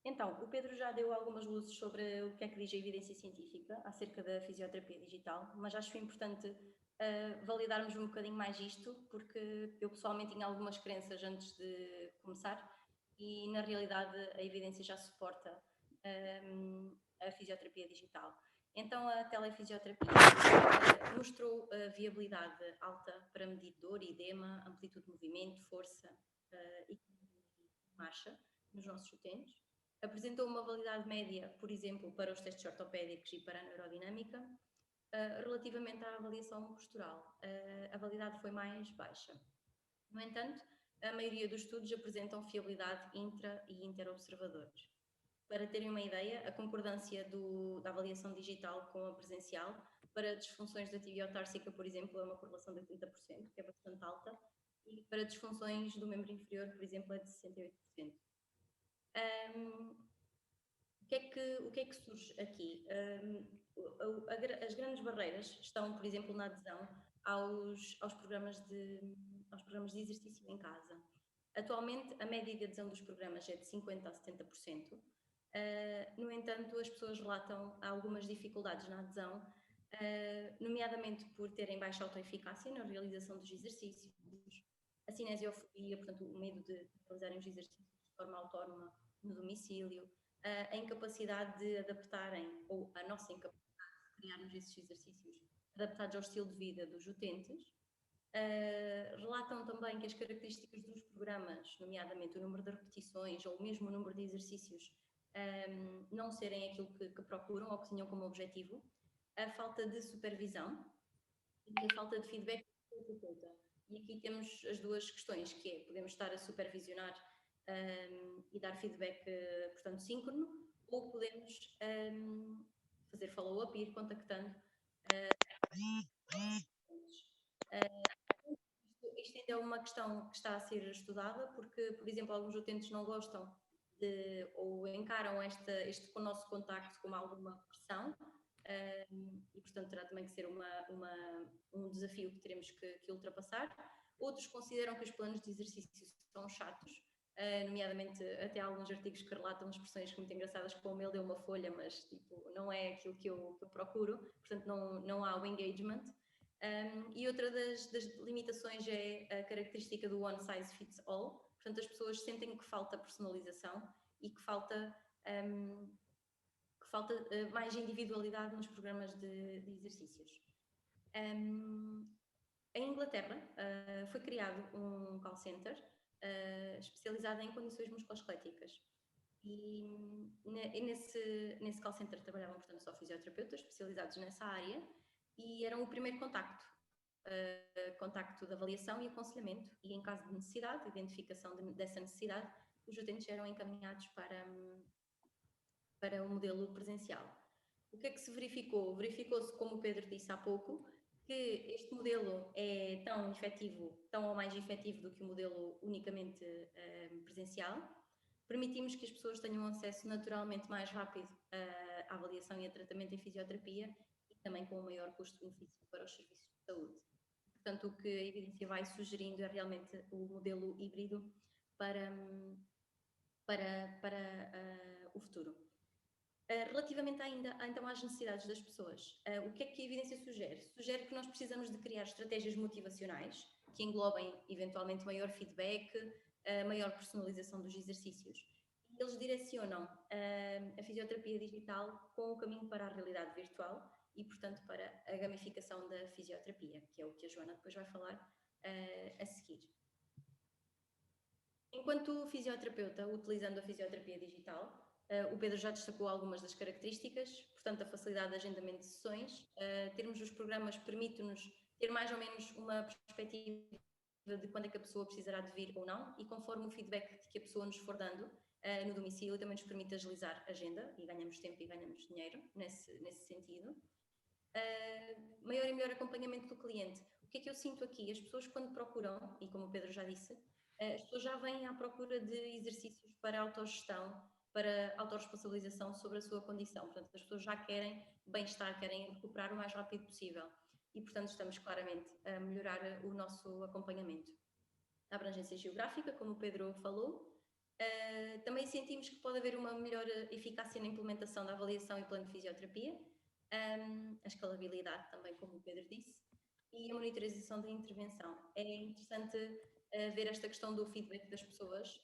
Então, o Pedro já deu algumas luzes sobre o que é que diz a evidência científica acerca da fisioterapia digital, mas acho importante validarmos um bocadinho mais isto, porque eu pessoalmente tinha algumas crenças antes de começar e na realidade a evidência já suporta a fisioterapia digital. Então a telefisioterapia mostrou a viabilidade alta para medir dor, edema, amplitude de movimento, força e marcha nos nossos utentes. Apresentou uma validade média, por exemplo, para os testes ortopédicos e para a neurodinâmica. Relativamente à avaliação postural, a validade foi mais baixa. No entanto, a maioria dos estudos apresentam fiabilidade intra- e interobservadores. Para terem uma ideia, a concordância da avaliação digital com a presencial para disfunções da tibiotársica, por exemplo, é uma correlação de 80%, que é bastante alta, e para disfunções do membro inferior, por exemplo, é de 68%. O que é que surge aqui? As grandes barreiras estão, por exemplo, na adesão aos programas de exercício em casa. Atualmente, a média de adesão dos programas é de 50% a 70%. No entanto, as pessoas relatam algumas dificuldades na adesão, nomeadamente por terem baixa autoeficácia na realização dos exercícios, a cinesiofobia, portanto, o medo de realizarem os exercícios de forma autónoma no domicílio, a incapacidade de adaptarem, ou a nossa incapacidade de criarmos esses exercícios adaptados ao estilo de vida dos utentes. Relatam também que as características dos programas, nomeadamente o número de repetições ou mesmo o número de exercícios, não serem aquilo que procuram ou que tinham como objetivo, a falta de supervisão e a falta de feedback do terapeuta. E aqui temos as duas questões, que é, podemos estar a supervisionar e dar feedback, portanto, síncrono, ou podemos fazer follow-up e ir contactando. Isto ainda é uma questão que está a ser estudada, porque, por exemplo, alguns utentes não gostam ou encaram este com o nosso contacto como alguma pressão, e portanto terá também que ser um desafio que teremos que ultrapassar. Outros consideram que os planos de exercício são chatos, nomeadamente até alguns artigos que relatam expressões muito engraçadas, como ele deu uma folha, mas tipo, não é aquilo que eu procuro, portanto não há o engagement. E outra das limitações é a característica do one size fits all, portanto as pessoas sentem que falta personalização e que falta mais individualidade nos programas de exercícios. Em Inglaterra foi criado um call center especializado em condições musculoesqueléticas. E nesse call center trabalhavam, portanto, só fisioterapeutas especializados nessa área e eram o primeiro contacto de avaliação e aconselhamento, e em caso de necessidade, identificação dessa necessidade, os utentes eram encaminhados para o modelo presencial. O que é que se verificou? Verificou-se, como o Pedro disse há pouco, que este modelo é tão efetivo, tão ou mais efetivo do que o modelo unicamente presencial. Permitimos que as pessoas tenham acesso naturalmente mais rápido à avaliação e a tratamento em fisioterapia e também com um maior custo-benefício para os serviços de saúde. Portanto, o que a evidência vai sugerindo é realmente o modelo híbrido para o futuro. Relativamente ainda então às necessidades das pessoas, o que é que a evidência sugere? Sugere que nós precisamos de criar estratégias motivacionais que englobem eventualmente maior feedback, maior personalização dos exercícios. E eles direcionam a fisioterapia digital com o caminho para a realidade virtual e, portanto, para a gamificação da fisioterapia, que é o que a Joana depois vai falar a seguir. Enquanto fisioterapeuta, utilizando a fisioterapia digital, o Pedro já destacou algumas das características, portanto, a facilidade de agendamento de sessões, termos os programas permite-nos ter mais ou menos uma perspectiva de quando é que a pessoa precisará de vir ou não, e conforme o feedback que a pessoa nos for dando no domicílio, também nos permite agilizar a agenda e ganhamos tempo e ganhamos dinheiro nesse sentido. Maior e melhor acompanhamento do cliente. O que é que eu sinto aqui? As pessoas, quando procuram, e como o Pedro já disse, as pessoas já vêm à procura de exercícios para autogestão, para autorresponsabilização sobre a sua condição. Portanto, as pessoas já querem bem-estar, querem recuperar o mais rápido possível. E, portanto, estamos claramente a melhorar o nosso acompanhamento. A abrangência geográfica, como o Pedro falou. Também sentimos que pode haver uma melhor eficácia na implementação da avaliação e plano de fisioterapia. A escalabilidade também, como o Pedro disse. E a monitorização da intervenção. É interessante ver esta questão do feedback das pessoas.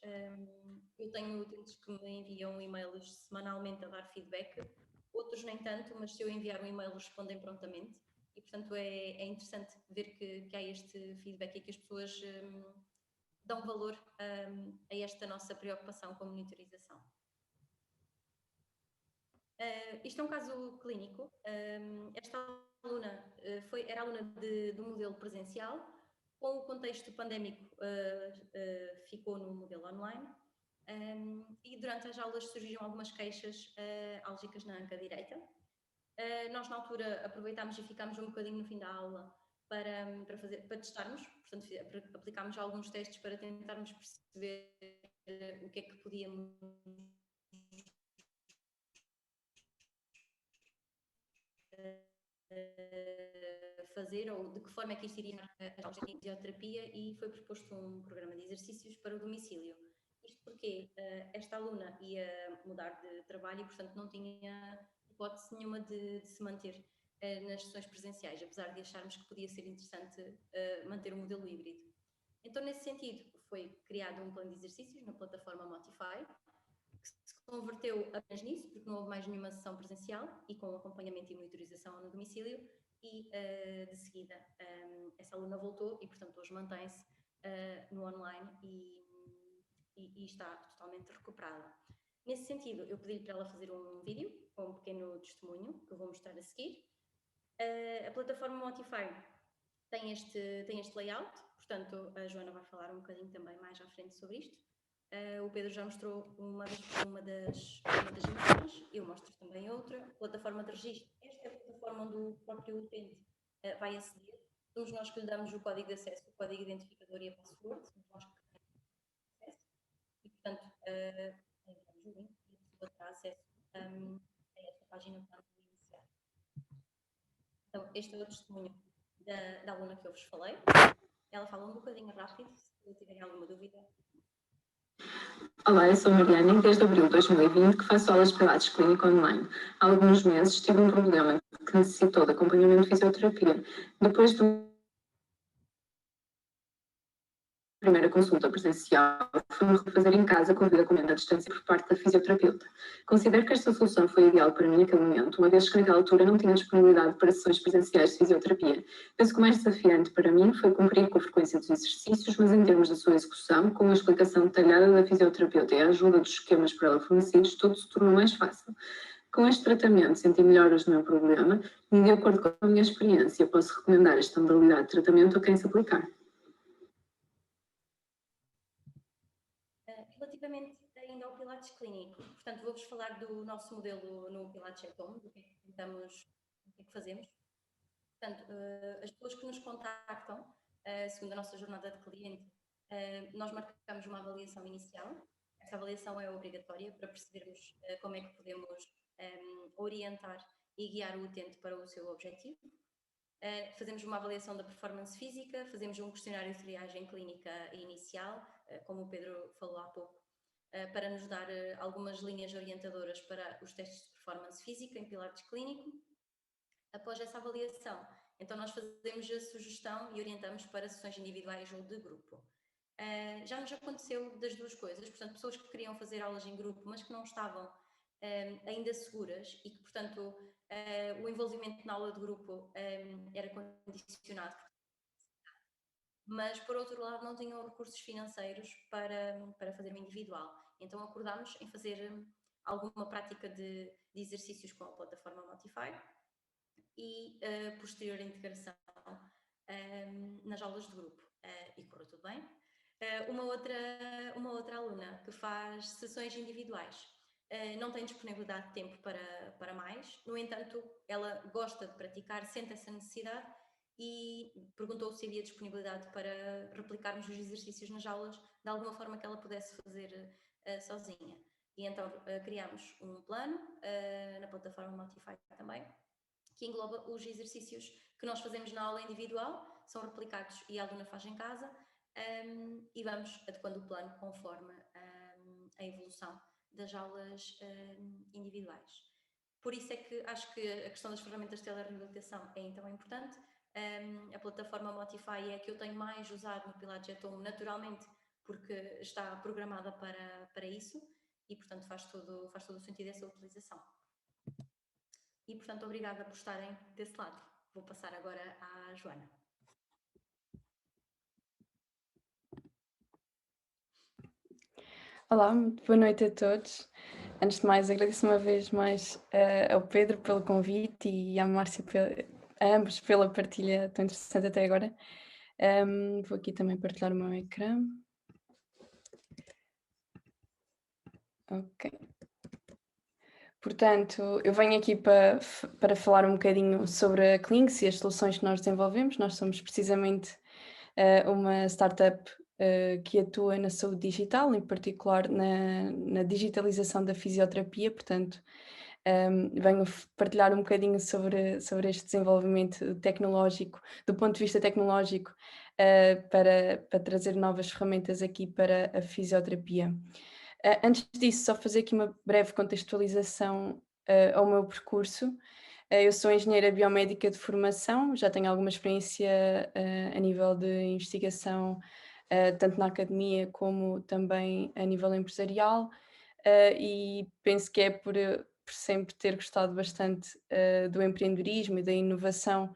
Eu tenho utentes que me enviam e-mails semanalmente a dar feedback, outros nem tanto, mas se eu enviar um e-mail respondem prontamente e, portanto, é interessante ver que há este feedback e que as pessoas dão valor a esta nossa preocupação com a monitorização. Isto é um caso clínico. Esta aluna era aluna do modelo presencial. Com o contexto pandémico, ficou no modelo online e durante as aulas surgiram algumas queixas álgicas na anca direita. Nós, na altura, aproveitámos e ficámos um bocadinho no fim da aula para testarmos, portanto, aplicámos alguns testes para tentarmos perceber o que é que podíamos fazer ou de que forma é que isto iria a fisioterapia, e foi proposto um programa de exercícios para o domicílio. Isto porque esta aluna ia mudar de trabalho e, portanto, não tinha hipótese nenhuma de se manter nas sessões presenciais, apesar de acharmos que podia ser interessante manter o modelo híbrido. Então, nesse sentido, foi criado um plano de exercícios na plataforma Motify, que se converteu apenas nisso, porque não houve mais nenhuma sessão presencial e com acompanhamento e monitorização no domicílio, e de seguida essa aluna voltou e, portanto, hoje mantém-se no online e está totalmente recuperada. Nesse sentido, eu pedi-lhe para ela fazer um vídeo com um pequeno testemunho que eu vou mostrar a seguir. A plataforma Motify tem este layout, portanto, a Joana vai falar um bocadinho também mais à frente sobre isto. O Pedro já mostrou uma das imagens, eu mostro também outra. Plataforma de registro. Esta é a plataforma onde o próprio utente vai aceder. somos nós que lhe damos o código de acesso, o código identificador e a password, somos nós que temos acesso e, portanto, enviamos o link e a pessoa terá acesso a esta página para iniciar. Então, este é o testemunho da aluna que eu vos falei. Ela fala um bocadinho rápido, se tiverem alguma dúvida. Olá, eu sou a Mariana e desde abril de 2020 que faço aulas privadas clínico online. Há alguns meses tive um problema que necessitou de acompanhamento de fisioterapia. Depois do primeira consulta presencial, fui-me refazer em casa com vida comendo à distância por parte da fisioterapeuta. Considero que esta solução foi ideal para mim naquele momento, uma vez que naquela altura não tinha disponibilidade para sessões presenciais de fisioterapia. Penso que o mais desafiante para mim foi cumprir com a frequência dos exercícios, mas em termos da sua execução, com a explicação detalhada da fisioterapeuta e a ajuda dos esquemas por ela fornecidos, tudo se tornou mais fácil. Com este tratamento, senti melhoras no meu problema e, de acordo com a minha experiência, posso recomendar esta modalidade de tratamento a quem se aplicar. Relativamente ainda ao Pilates clínico, portanto, vou-vos falar do nosso modelo no Pilates at Home, do que é que tentamos, do que é que fazemos. Portanto, as pessoas que nos contactam, segundo a nossa jornada de cliente, nós marcamos uma avaliação inicial. Essa avaliação é obrigatória para percebermos como é que podemos orientar e guiar o utente para o seu objetivo. Fazemos uma avaliação da performance física, fazemos um questionário de triagem clínica inicial, como o Pedro falou há pouco, para nos dar algumas linhas orientadoras para os testes de performance física em Pilates clínico. Após essa avaliação, então nós fazemos a sugestão e orientamos para sessões individuais ou de grupo. Já nos aconteceu das duas coisas, portanto, pessoas que queriam fazer aulas em grupo, mas que não estavam ainda seguras e que, portanto, o envolvimento na aula de grupo era condicionado, mas, por outro lado, não tinham recursos financeiros para fazer uma individual. Então, acordámos em fazer alguma prática de exercícios com a plataforma Motify e posterior integração nas aulas de grupo. E correu tudo bem. Uma outra aluna que faz sessões individuais não tem disponibilidade de tempo para mais, no entanto, ela gosta de praticar, sente essa necessidade e perguntou se havia disponibilidade para replicarmos os exercícios nas aulas de alguma forma que ela pudesse fazer sozinha. E então criámos um plano na plataforma Motify também, que engloba os exercícios que nós fazemos na aula individual, são replicados e a aluna faz em casa, e vamos adequando o plano conforme a evolução das aulas individuais. Por isso é que acho que a questão das ferramentas de telereabilitação é então importante. A plataforma Motify é a que eu tenho mais usado no Pilates at Home, naturalmente, porque está programada para isso e, portanto, faz todo o sentido essa utilização. E, portanto, obrigada por estarem desse lado. Vou passar agora à Joana. Olá, muito boa noite a todos. Antes de mais, agradeço uma vez mais ao Pedro pelo convite e à Márcia, a ambos pela partilha tão interessante até agora. Vou aqui também partilhar o meu ecrã. Ok. Portanto, eu venho aqui para falar um bocadinho sobre a Clinx e as soluções que nós desenvolvemos. Nós somos precisamente uma startup que atua na saúde digital, em particular na digitalização da fisioterapia, portanto, venho partilhar um bocadinho sobre este desenvolvimento tecnológico, do ponto de vista tecnológico, para trazer novas ferramentas aqui para a fisioterapia. Antes disso, só fazer aqui uma breve contextualização ao meu percurso. Eu sou engenheira biomédica de formação, já tenho alguma experiência a nível de investigação, tanto na academia como também a nível empresarial, e penso que é por sempre ter gostado bastante do empreendedorismo e da inovação,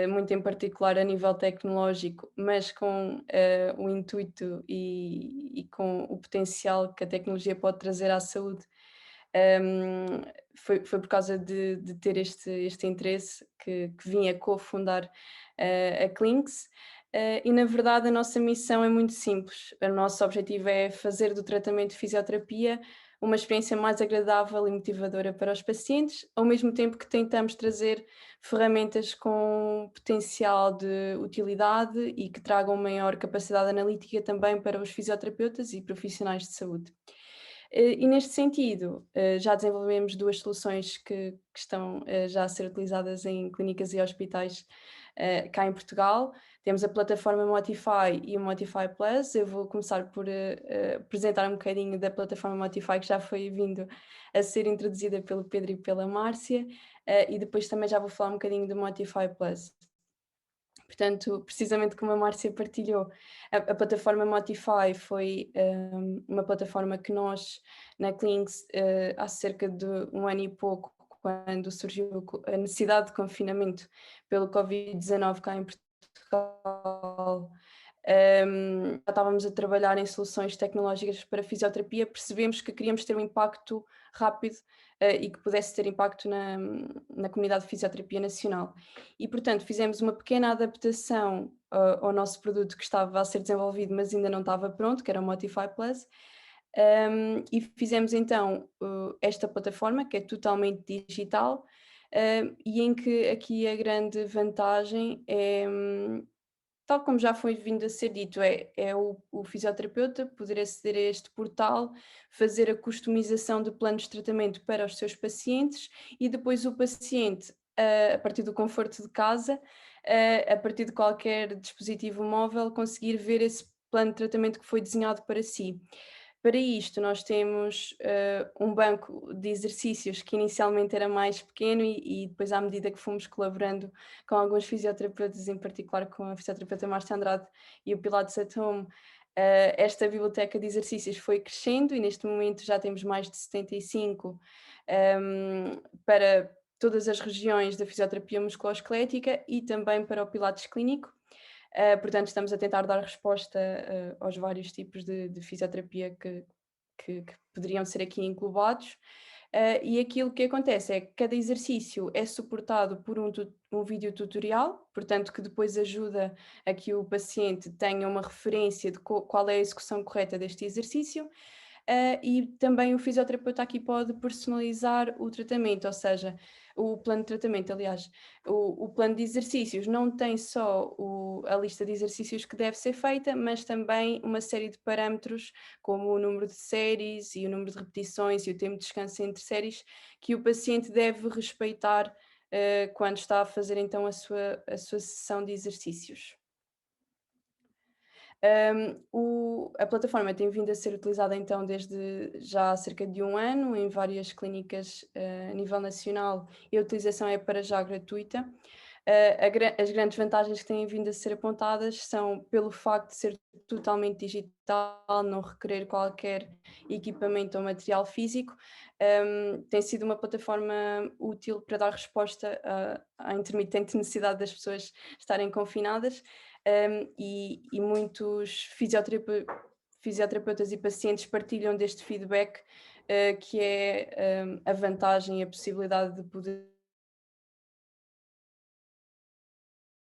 muito em particular a nível tecnológico, mas com o intuito e com o potencial que a tecnologia pode trazer à saúde. Foi por causa de ter este interesse que vim a cofundar a Clinx. E na verdade a nossa missão é muito simples. O nosso objetivo é fazer do tratamento de fisioterapia uma experiência mais agradável e motivadora para os pacientes, ao mesmo tempo que tentamos trazer ferramentas com potencial de utilidade e que tragam maior capacidade analítica também para os fisioterapeutas e profissionais de saúde. E neste sentido, já desenvolvemos 2 soluções que estão já a ser utilizadas em clínicas e hospitais cá em Portugal. Temos a plataforma Motify e o Motify Plus. Eu vou começar por apresentar um bocadinho da plataforma Motify, que já foi vindo a ser introduzida pelo Pedro e pela Márcia, e depois também já vou falar um bocadinho do Motify Plus. Portanto, precisamente como a Márcia partilhou, a plataforma Motify foi uma plataforma que nós, na Clinks, há cerca de 1 ano e pouco, quando surgiu a necessidade de confinamento pelo Covid-19 cá em Portugal, já estávamos a trabalhar em soluções tecnológicas para fisioterapia, percebemos que queríamos ter um impacto rápido e que pudesse ter impacto na comunidade de fisioterapia nacional. E, portanto, fizemos uma pequena adaptação ao nosso produto que estava a ser desenvolvido, mas ainda não estava pronto, que era o Motify Plus. E fizemos então esta plataforma, que é totalmente digital, e em que aqui a grande vantagem é, tal como já foi vindo a ser dito, é o fisioterapeuta poder aceder a este portal, fazer a customização de planos de tratamento para os seus pacientes e depois o paciente, a partir do conforto de casa, a partir de qualquer dispositivo móvel, conseguir ver esse plano de tratamento que foi desenhado para si. Para isto, nós temos um banco de exercícios que inicialmente era mais pequeno e depois, à medida que fomos colaborando com alguns fisioterapeutas, em particular com a fisioterapeuta Márcia Andrade e o Pilates at Home, esta biblioteca de exercícios foi crescendo e neste momento já temos mais de 75 para todas as regiões da fisioterapia musculoesquelética e também para o Pilates clínico. Portanto, estamos a tentar dar resposta aos vários tipos de fisioterapia que poderiam ser aqui englobados. E aquilo que acontece é que cada exercício é suportado por um vídeo tutorial, portanto, que depois ajuda a que o paciente tenha uma referência de qual é a execução correta deste exercício. E também o fisioterapeuta aqui pode personalizar o tratamento, ou seja, o plano de tratamento, aliás, o plano de exercícios não tem só a lista de exercícios que deve ser feita, mas também uma série de parâmetros, como o número de séries e o número de repetições e o tempo de descanso entre séries, que o paciente deve respeitar quando está a fazer então a sua sessão de exercícios. A plataforma tem vindo a ser utilizada então desde já há cerca de 1 ano em várias clínicas a nível nacional e a utilização é para já gratuita. As grandes vantagens que têm vindo a ser apontadas são pelo facto de ser totalmente digital, não requerer qualquer equipamento ou material físico. Tem sido uma plataforma útil para dar resposta à intermitente necessidade das pessoas estarem confinadas. E muitos fisioterapeutas e pacientes partilham deste feedback, que é a vantagem e a possibilidade de poder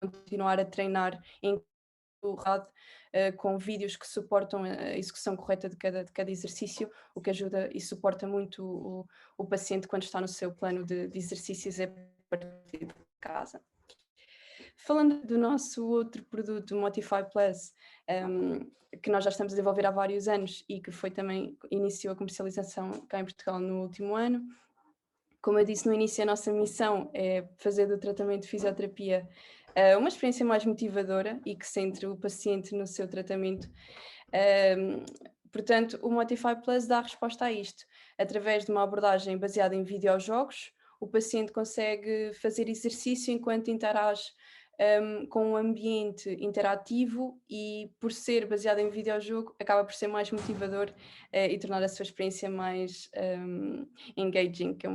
continuar a treinar em rádio, com vídeos que suportam a execução correta de cada exercício, o que ajuda e suporta muito o paciente quando está no seu plano de exercícios a partir de casa. Falando do nosso outro produto, o Motify Plus, que nós já estamos a desenvolver há vários anos e que foi também, iniciou a comercialização cá em Portugal no último ano. Como eu disse no início, a nossa missão é fazer do tratamento de fisioterapia uma experiência mais motivadora e que centre o paciente no seu tratamento. Portanto, o Motify Plus dá resposta a isto. Através de uma abordagem baseada em videojogos, o paciente consegue fazer exercício enquanto interage com um ambiente interativo e, por ser baseado em videojogo, acaba por ser mais motivador e tornar a sua experiência mais engaging, que é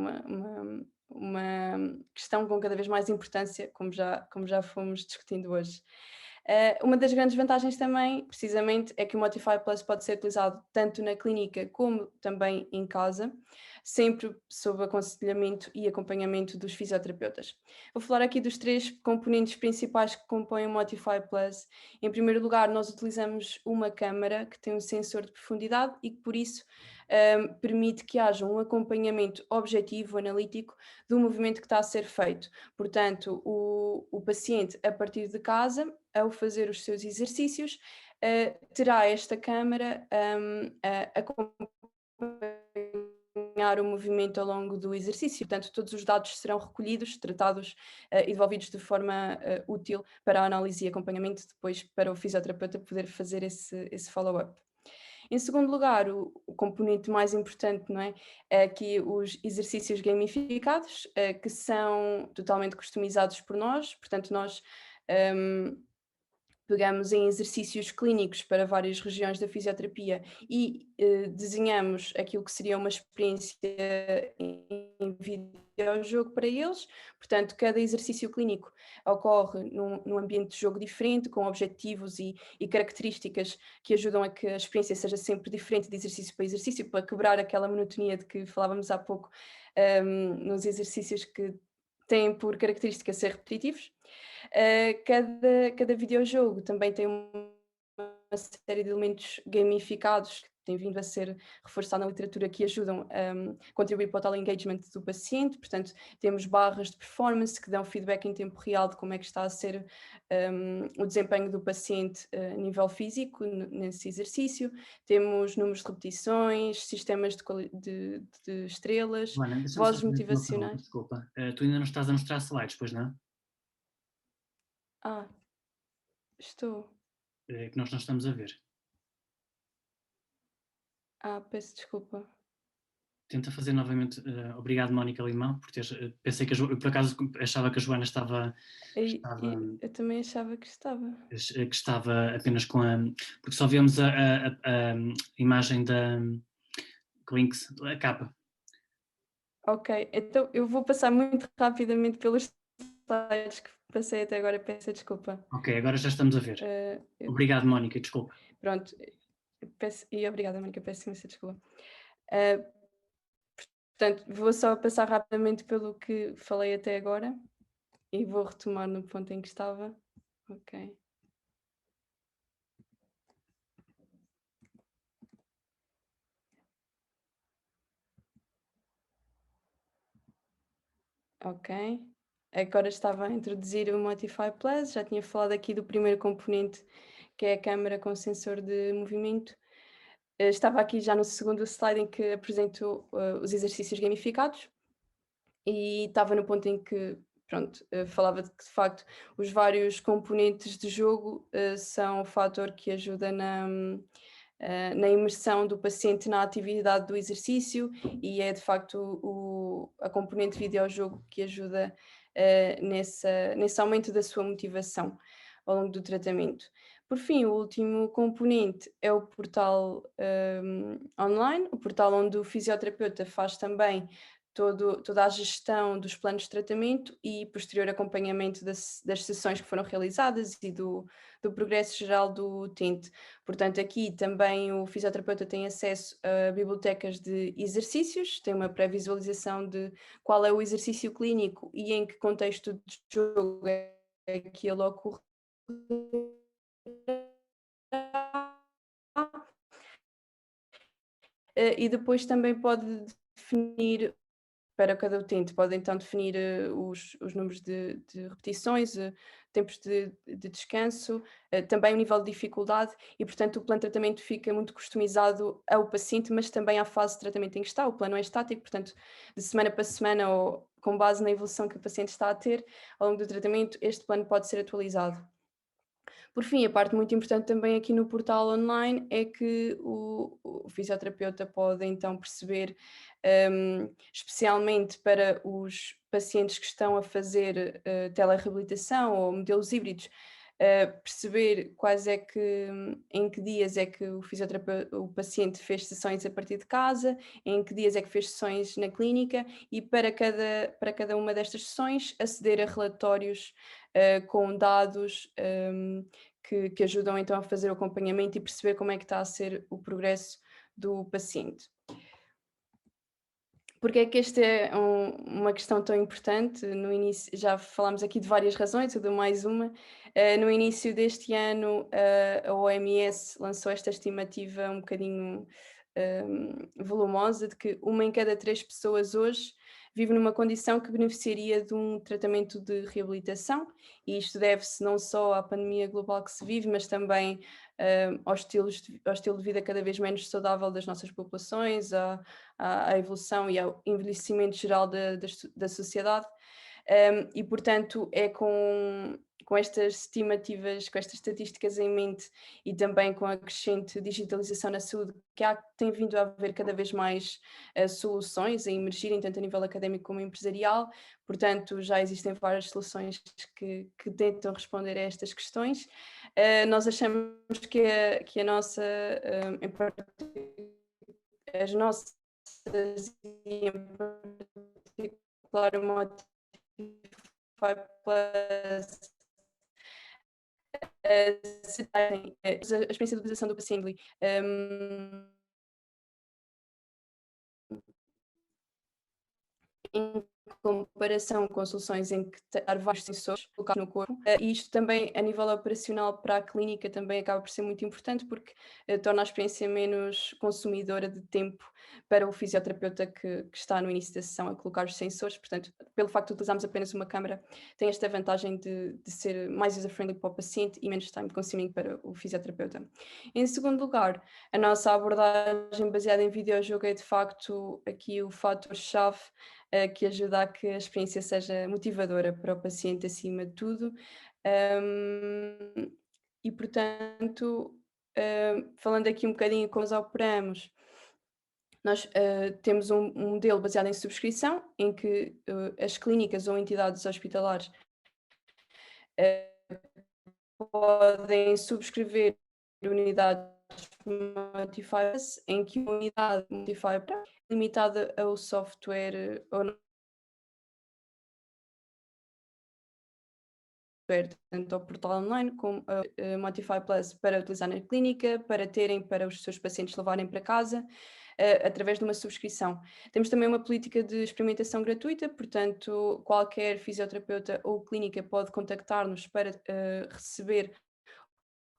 uma questão com cada vez mais importância, como já fomos discutindo hoje. Uma das grandes vantagens também, precisamente, é que o Motify Plus pode ser utilizado tanto na clínica como também em casa, sempre sob aconselhamento e acompanhamento dos fisioterapeutas. Vou falar aqui dos 3 componentes principais que compõem o Motify Plus. Em primeiro lugar, nós utilizamos uma câmara que tem um sensor de profundidade e que, por isso, permite que haja um acompanhamento objetivo, analítico, do movimento que está a ser feito. Portanto, o paciente, a partir de casa, ao fazer os seus exercícios, terá esta câmara a acompanhar o movimento ao longo do exercício. Portanto, todos os dados serão recolhidos, tratados e devolvidos de forma útil para a análise e acompanhamento, depois para o fisioterapeuta poder fazer esse follow-up. Em segundo lugar, o componente mais importante, não é? É aqui os exercícios gamificados, que são totalmente customizados por nós, portanto, nós pegamos em exercícios clínicos para várias regiões da fisioterapia e desenhamos aquilo que seria uma experiência em videojogo para eles. Portanto, cada exercício clínico ocorre num ambiente de jogo diferente, com objetivos e características que ajudam a que a experiência seja sempre diferente de exercício para exercício, para quebrar aquela monotonia de que falávamos há pouco nos exercícios que têm por característica ser repetitivos. Cada videojogo também tem uma série de elementos gamificados que têm vindo a ser reforçados na literatura que ajudam a contribuir para o tal engagement do paciente. Portanto, temos barras de performance que dão feedback em tempo real de como é que está a ser o desempenho do paciente a nível físico nesse exercício. Temos números de repetições, sistemas de estrelas, Joana, deixa-me só vozes fazer uma pergunta, motivacionais. desculpa. Tu ainda não estás a mostrar slides, pois não? Estou. Que nós não estamos a ver. Peço desculpa. Tenta fazer novamente. Obrigado, Mónica Limão, por teres. Pensei que eu, por acaso, achava que a Joana estava. Eu também achava que estava. Que estava apenas com a. Porque só vemos a imagem da Links, a capa. Ok, então eu vou passar muito rapidamente pelos slides que passei até agora, peço desculpa. Ok, agora já estamos a ver. Obrigado, Mónica, desculpa. Pronto, obrigada, Mónica, peço imensa desculpa. Portanto, vou só passar rapidamente pelo que falei até agora e vou retomar no ponto em que estava. Ok. Ok. Agora estava a introduzir o Motify Plus, já tinha falado aqui do primeiro componente, que é a câmara com sensor de movimento. Estava aqui já no segundo slide em que apresento os exercícios gamificados e estava no ponto em que, pronto, falava de que de facto os vários componentes de jogo são o fator que ajuda na imersão do paciente na atividade do exercício e é de facto a componente videojogo que ajuda nesse aumento da sua motivação ao longo do tratamento. Por fim, o último componente é o portal online, o portal onde o fisioterapeuta faz também toda a gestão dos planos de tratamento e posterior acompanhamento das sessões que foram realizadas e do progresso geral do utente. Portanto, aqui também o fisioterapeuta tem acesso a bibliotecas de exercícios, tem uma pré-visualização de qual é o exercício clínico e em que contexto de jogo é que ele ocorre. E depois também pode definir, para cada utente, pode então definir os números de repetições, tempos de descanso, também o nível de dificuldade e, portanto, o plano de tratamento fica muito customizado ao paciente, mas também à fase de tratamento em que está. O plano é estático, portanto, de semana para semana ou com base na evolução que o paciente está a ter ao longo do tratamento, este plano pode ser atualizado. Por fim, a parte muito importante também aqui no portal online é que o fisioterapeuta pode então perceber, especialmente para os pacientes que estão a fazer telereabilitação ou modelos híbridos, perceber em que dias é que o paciente fez sessões a partir de casa, em que dias é que fez sessões na clínica e para cada uma destas sessões aceder a relatórios com dados que ajudam então a fazer o acompanhamento e perceber como é que está a ser o progresso do paciente. Porque é que esta é uma questão tão importante? No início, já falámos aqui de várias razões, eu dou mais uma. No início deste ano, a OMS lançou esta estimativa um bocadinho volumosa de que 1 em cada 3 pessoas hoje vive numa condição que beneficiaria de um tratamento de reabilitação, e isto deve-se não só à pandemia global que se vive, mas também ao estilo de vida cada vez menos saudável das nossas populações, à evolução e ao envelhecimento geral da sociedade. E, portanto, é com estas estimativas, com estas estatísticas em mente e também com a crescente digitalização na saúde, que tem vindo a haver cada vez mais soluções a emergirem, tanto a nível académico como empresarial. Portanto, já existem várias soluções que tentam responder a estas questões. Nós achamos que a nossa, as nossas, e em particular o Modify Plus, a experiência de utilização do Paciently, em comparação com soluções em que há vários sensores colocados no corpo, e isto também a nível operacional para a clínica também acaba por ser muito importante, porque torna a experiência menos consumidora de tempo para o fisioterapeuta que está no início da sessão a colocar os sensores. Portanto, pelo facto de utilizarmos apenas uma câmara, tem esta vantagem de ser mais user-friendly para o paciente e menos time consuming para o fisioterapeuta. Em segundo lugar, a nossa abordagem baseada em videojogo é de facto aqui o fator-chave que ajuda a que a experiência seja motivadora para o paciente acima de tudo. E, portanto, falando aqui um bocadinho como nós operamos, nós temos um modelo baseado em subscrição, em que as clínicas ou entidades hospitalares podem subscrever unidades Modify, em que uma unidade Modify é limitada ao software ou tanto ao portal online como a Modify Plus para utilizar na clínica, para os seus pacientes levarem para casa, através de uma subscrição. Temos também uma política de experimentação gratuita, portanto, qualquer fisioterapeuta ou clínica pode contactar-nos para receber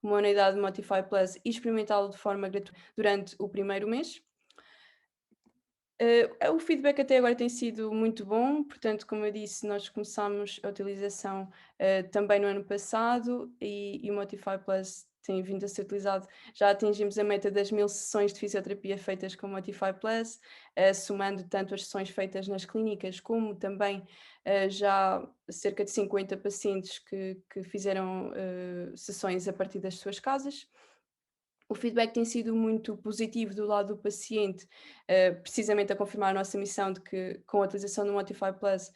uma unidade de Modify Plus e experimentá-lo de forma gratuita durante o primeiro mês. O feedback até agora tem sido muito bom, portanto, como eu disse, nós começámos a utilização também no ano passado e o Modify Plus tem vindo a ser utilizado. Já atingimos a meta das 1000 sessões de fisioterapia feitas com o Modify Plus, somando tanto as sessões feitas nas clínicas como também já cerca de 50 pacientes que fizeram sessões a partir das suas casas. O feedback tem sido muito positivo do lado do paciente, precisamente a confirmar a nossa missão de que com a utilização do Modify Plus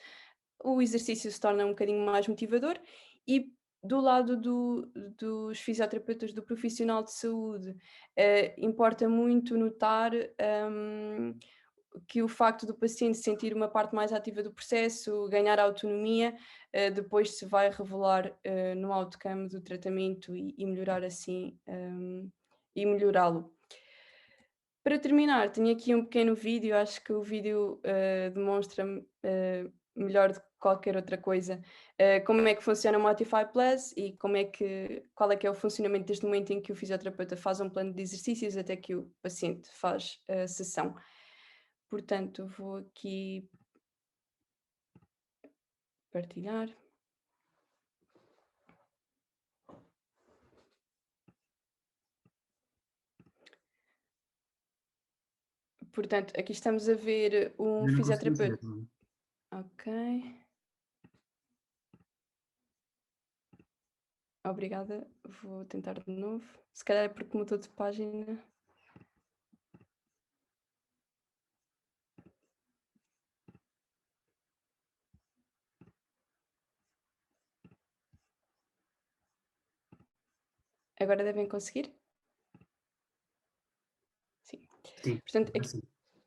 o exercício se torna um bocadinho mais motivador, e do lado dos fisioterapeutas, do profissional de saúde, importa muito notar que o facto do paciente sentir uma parte mais ativa do processo, ganhar autonomia, depois se vai revelar no outcome do tratamento e melhorar assim e melhorá-lo. Para terminar, tenho aqui um pequeno vídeo, acho que o vídeo demonstra melhor do que qualquer outra coisa como é que funciona o Modify Plus e qual é que é o funcionamento desde o momento em que o fisioterapeuta faz um plano de exercícios até que o paciente faz a sessão. Portanto, vou aqui partilhar. Portanto, aqui estamos a ver um fisioterapeuta. Ok. Obrigada. Vou tentar de novo. Se calhar é porque mudou de página. Agora devem conseguir? Sim. Sim. Portanto, aqui...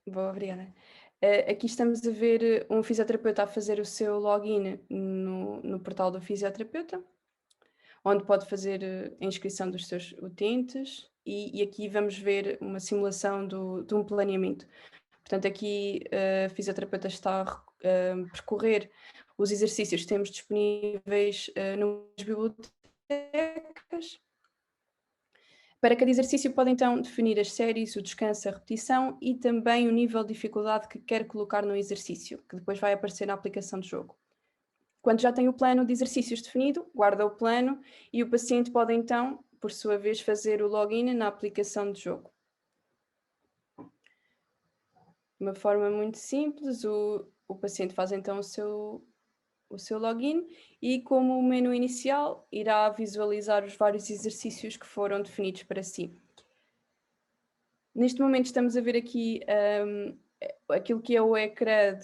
Boa, obrigada. Aqui estamos a ver um fisioterapeuta a fazer o seu login no portal do fisioterapeuta, onde pode fazer a inscrição dos seus utentes e aqui vamos ver uma simulação de um planeamento. Portanto, aqui a fisioterapeuta está a percorrer os exercícios que temos disponíveis nas bibliotecas. Para cada exercício pode então definir as séries, o descanso, a repetição e também o nível de dificuldade que quer colocar no exercício, que depois vai aparecer na aplicação de jogo. Quando já tem o plano de exercícios definido, guarda o plano e o paciente pode então, por sua vez, fazer o login na aplicação de jogo. De uma forma muito simples, o paciente faz então o seu login e, como o menu inicial, irá visualizar os vários exercícios que foram definidos para si. Neste momento estamos a ver aqui aquilo que é o ecrã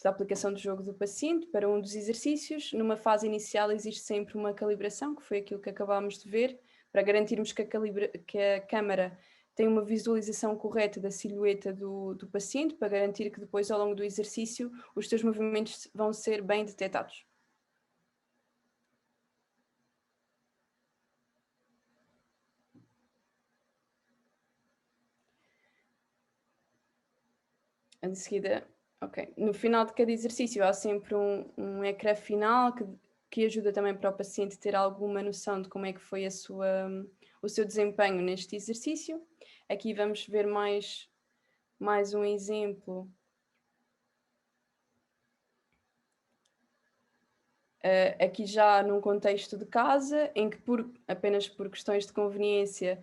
da aplicação de jogo do paciente para um dos exercícios. Numa fase inicial existe sempre uma calibração, que foi aquilo que acabámos de ver, para garantirmos que a câmara tem uma visualização correta da silhueta do paciente, para garantir que depois, ao longo do exercício, os seus movimentos vão ser bem detectados. Em seguida, ok. No final de cada exercício há sempre um ecrã final que ajuda também para o paciente ter alguma noção de como é que foi o seu desempenho neste exercício. Aqui vamos ver mais um exemplo. Aqui já num contexto de casa, em que apenas por questões de conveniência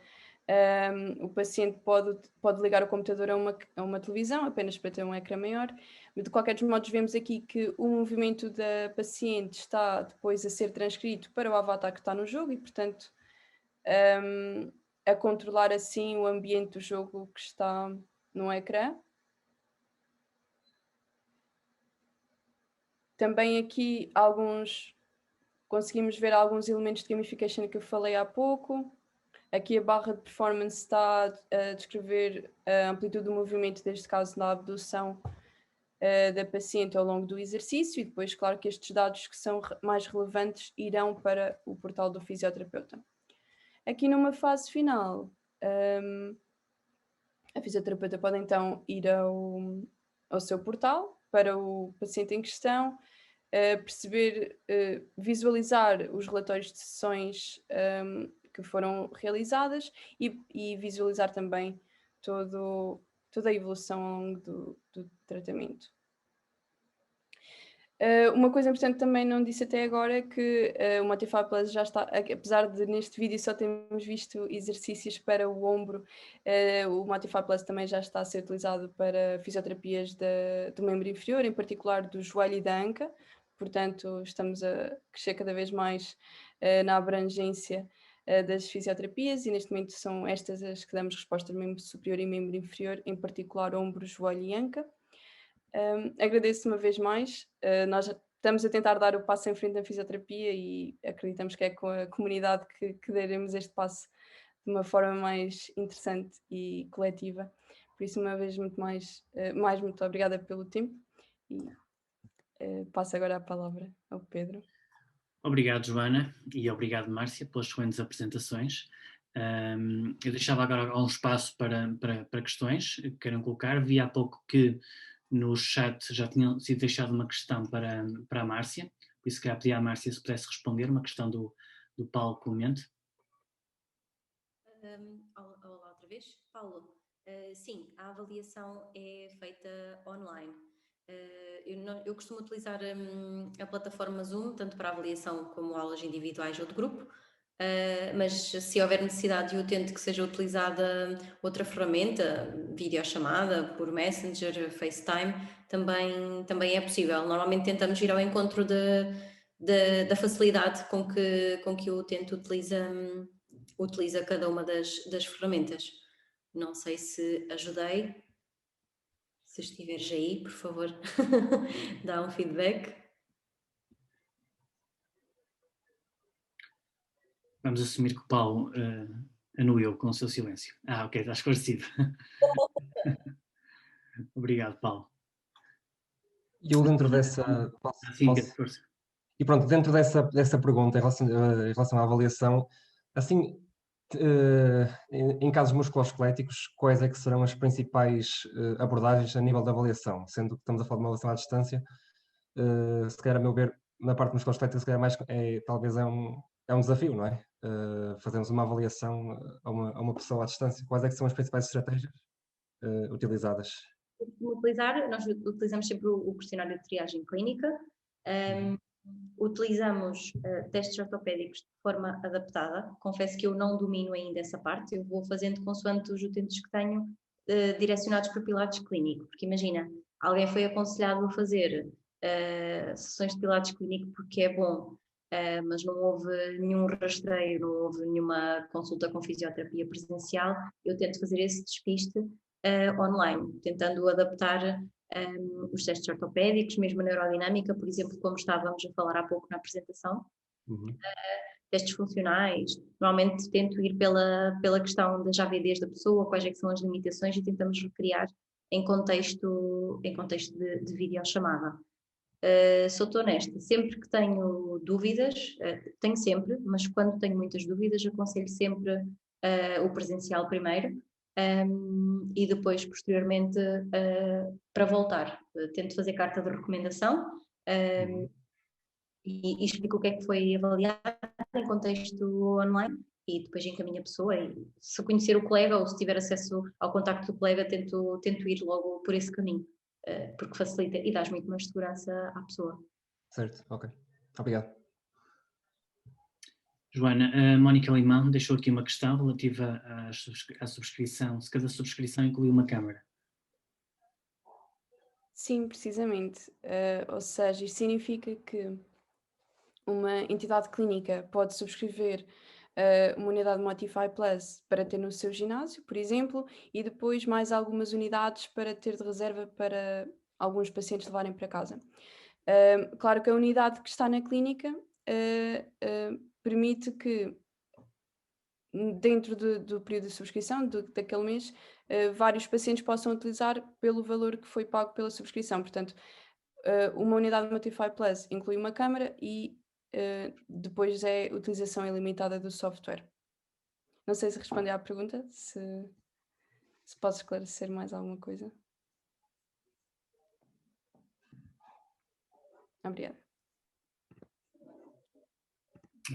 o paciente pode ligar o computador a uma televisão, apenas para ter um ecrã maior. De qualquer dos modos, vemos aqui que o movimento da paciente está depois a ser transcrito para o avatar que está no jogo e, portanto, a controlar assim o ambiente do jogo que está no ecrã. Também aqui conseguimos ver alguns elementos de gamification que eu falei há pouco. Aqui a barra de performance está a descrever a amplitude do movimento, neste caso na abdução da paciente ao longo do exercício, e depois, claro, que estes dados que são mais relevantes irão para o portal do fisioterapeuta. Aqui numa fase final, a fisioterapeuta pode então ir ao seu portal para o paciente em questão, perceber, visualizar os relatórios de sessões que foram realizadas e visualizar também toda a evolução ao longo do tratamento. Uma coisa importante também não disse até agora é que o Motify Plus já está, apesar de neste vídeo só termos visto exercícios para o ombro, o Motify Plus também já está a ser utilizado para fisioterapias do membro inferior, em particular do joelho e da anca. Portanto, estamos a crescer cada vez mais na abrangência das fisioterapias e neste momento são estas as que damos resposta ao membro superior e membro inferior, em particular ombro, joelho e anca. Agradeço uma vez mais. Nós estamos a tentar dar o passo em frente na fisioterapia e acreditamos que é com a comunidade que daremos este passo de uma forma mais interessante e coletiva. Por isso, uma vez muito obrigada pelo tempo e passo agora a palavra ao Pedro. Obrigado, Joana, e obrigado, Márcia, pelas excelentes apresentações. Eu deixava agora um espaço para questões que queiram colocar. Vi há pouco que no chat já tinha sido deixado uma questão para a Márcia, por isso que pedi à Márcia se pudesse responder, uma questão do Paulo Clemente. Olá outra vez. Paulo, sim, a avaliação é feita online. Eu costumo utilizar a plataforma Zoom, tanto para avaliação como aulas individuais ou de grupo, mas se houver necessidade de utente que seja utilizada outra ferramenta, videochamada, por Messenger, FaceTime, também é possível. Normalmente tentamos ir ao encontro da facilidade com que o utente utiliza cada uma das ferramentas. Não sei se ajudei. Se estiveres aí, por favor, dá um feedback. Vamos assumir que o Paulo anuiu com o seu silêncio. Ok, está esclarecido. Obrigado, Paulo. E eu dentro dessa... Sim, força. E pronto, dentro dessa pergunta em relação à avaliação, assim, em casos musculoesqueléticos, quais é que serão as principais abordagens a nível de avaliação? Sendo que estamos a falar de uma avaliação à distância, se calhar, a meu ver, na parte musculoesquelética, se calhar talvez é é um desafio, não é? Fazemos uma avaliação a uma pessoa à distância. Quais é que são as principais estratégias utilizadas? Nós utilizamos sempre o questionário de triagem clínica, utilizamos testes ortopédicos de forma adaptada. Confesso que eu não domino ainda essa parte, eu vou fazendo consoante os utentes que tenho direcionados para pilates clínico, porque imagina, alguém foi aconselhado a fazer sessões de pilates clínico porque é bom, mas não houve nenhum rastreio, não houve nenhuma consulta com fisioterapia presencial, eu tento fazer esse despiste online, tentando adaptar os testes ortopédicos, mesmo a neurodinâmica, por exemplo, como estávamos a falar há pouco na apresentação, testes funcionais. Normalmente tento ir pela questão das AVDs da pessoa, quais é que são as limitações, e tentamos recriar em contexto de videochamada. Sou honesta, sempre que tenho dúvidas, tenho sempre, mas quando tenho muitas dúvidas, aconselho sempre o presencial primeiro, e depois, posteriormente, para voltar. Tento fazer carta de recomendação e explico o que é que foi avaliado em contexto online, e depois encaminho a pessoa, e se conhecer o colega ou se tiver acesso ao contacto do colega, tento ir logo por esse caminho, porque facilita e dá muito mais segurança à pessoa. Certo, ok. Obrigado. Joana, a Mónica Limão deixou aqui uma questão relativa à subscrição, se cada subscrição inclui uma câmara. Sim, precisamente. Ou seja, isto significa que uma entidade clínica pode subscrever uma unidade Motify Plus para ter no seu ginásio, por exemplo, e depois mais algumas unidades para ter de reserva para alguns pacientes levarem para casa. Claro que a unidade que está na clínica permite que, dentro do período de subscrição daquele mês, vários pacientes possam utilizar pelo valor que foi pago pela subscrição. Portanto, uma unidade Motify Plus inclui uma câmara e depois é utilização ilimitada do software. Não sei se respondi à pergunta, se posso esclarecer mais alguma coisa. Obrigada.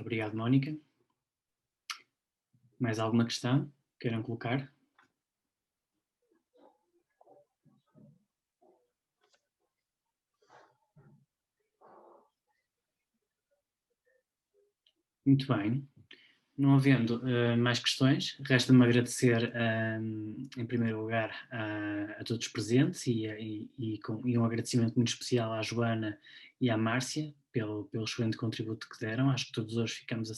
Obrigado, Mónica. Mais alguma questão queiram colocar? Muito bem. Não havendo mais questões, resta-me agradecer, em primeiro lugar, a todos os presentes e um agradecimento muito especial à Joana e à Márcia pelo excelente contributo que deram. Acho que todos hoje ficamos a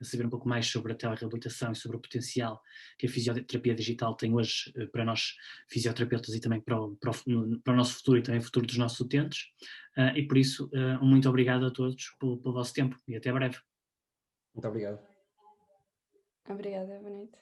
saber um pouco mais sobre a telereabilitação e sobre o potencial que a fisioterapia digital tem hoje para nós fisioterapeutas e também para o nosso futuro e também o futuro dos nossos utentes. E por isso, muito obrigado a todos pelo vosso tempo e até breve. Muito obrigado. Obrigada, boa noite.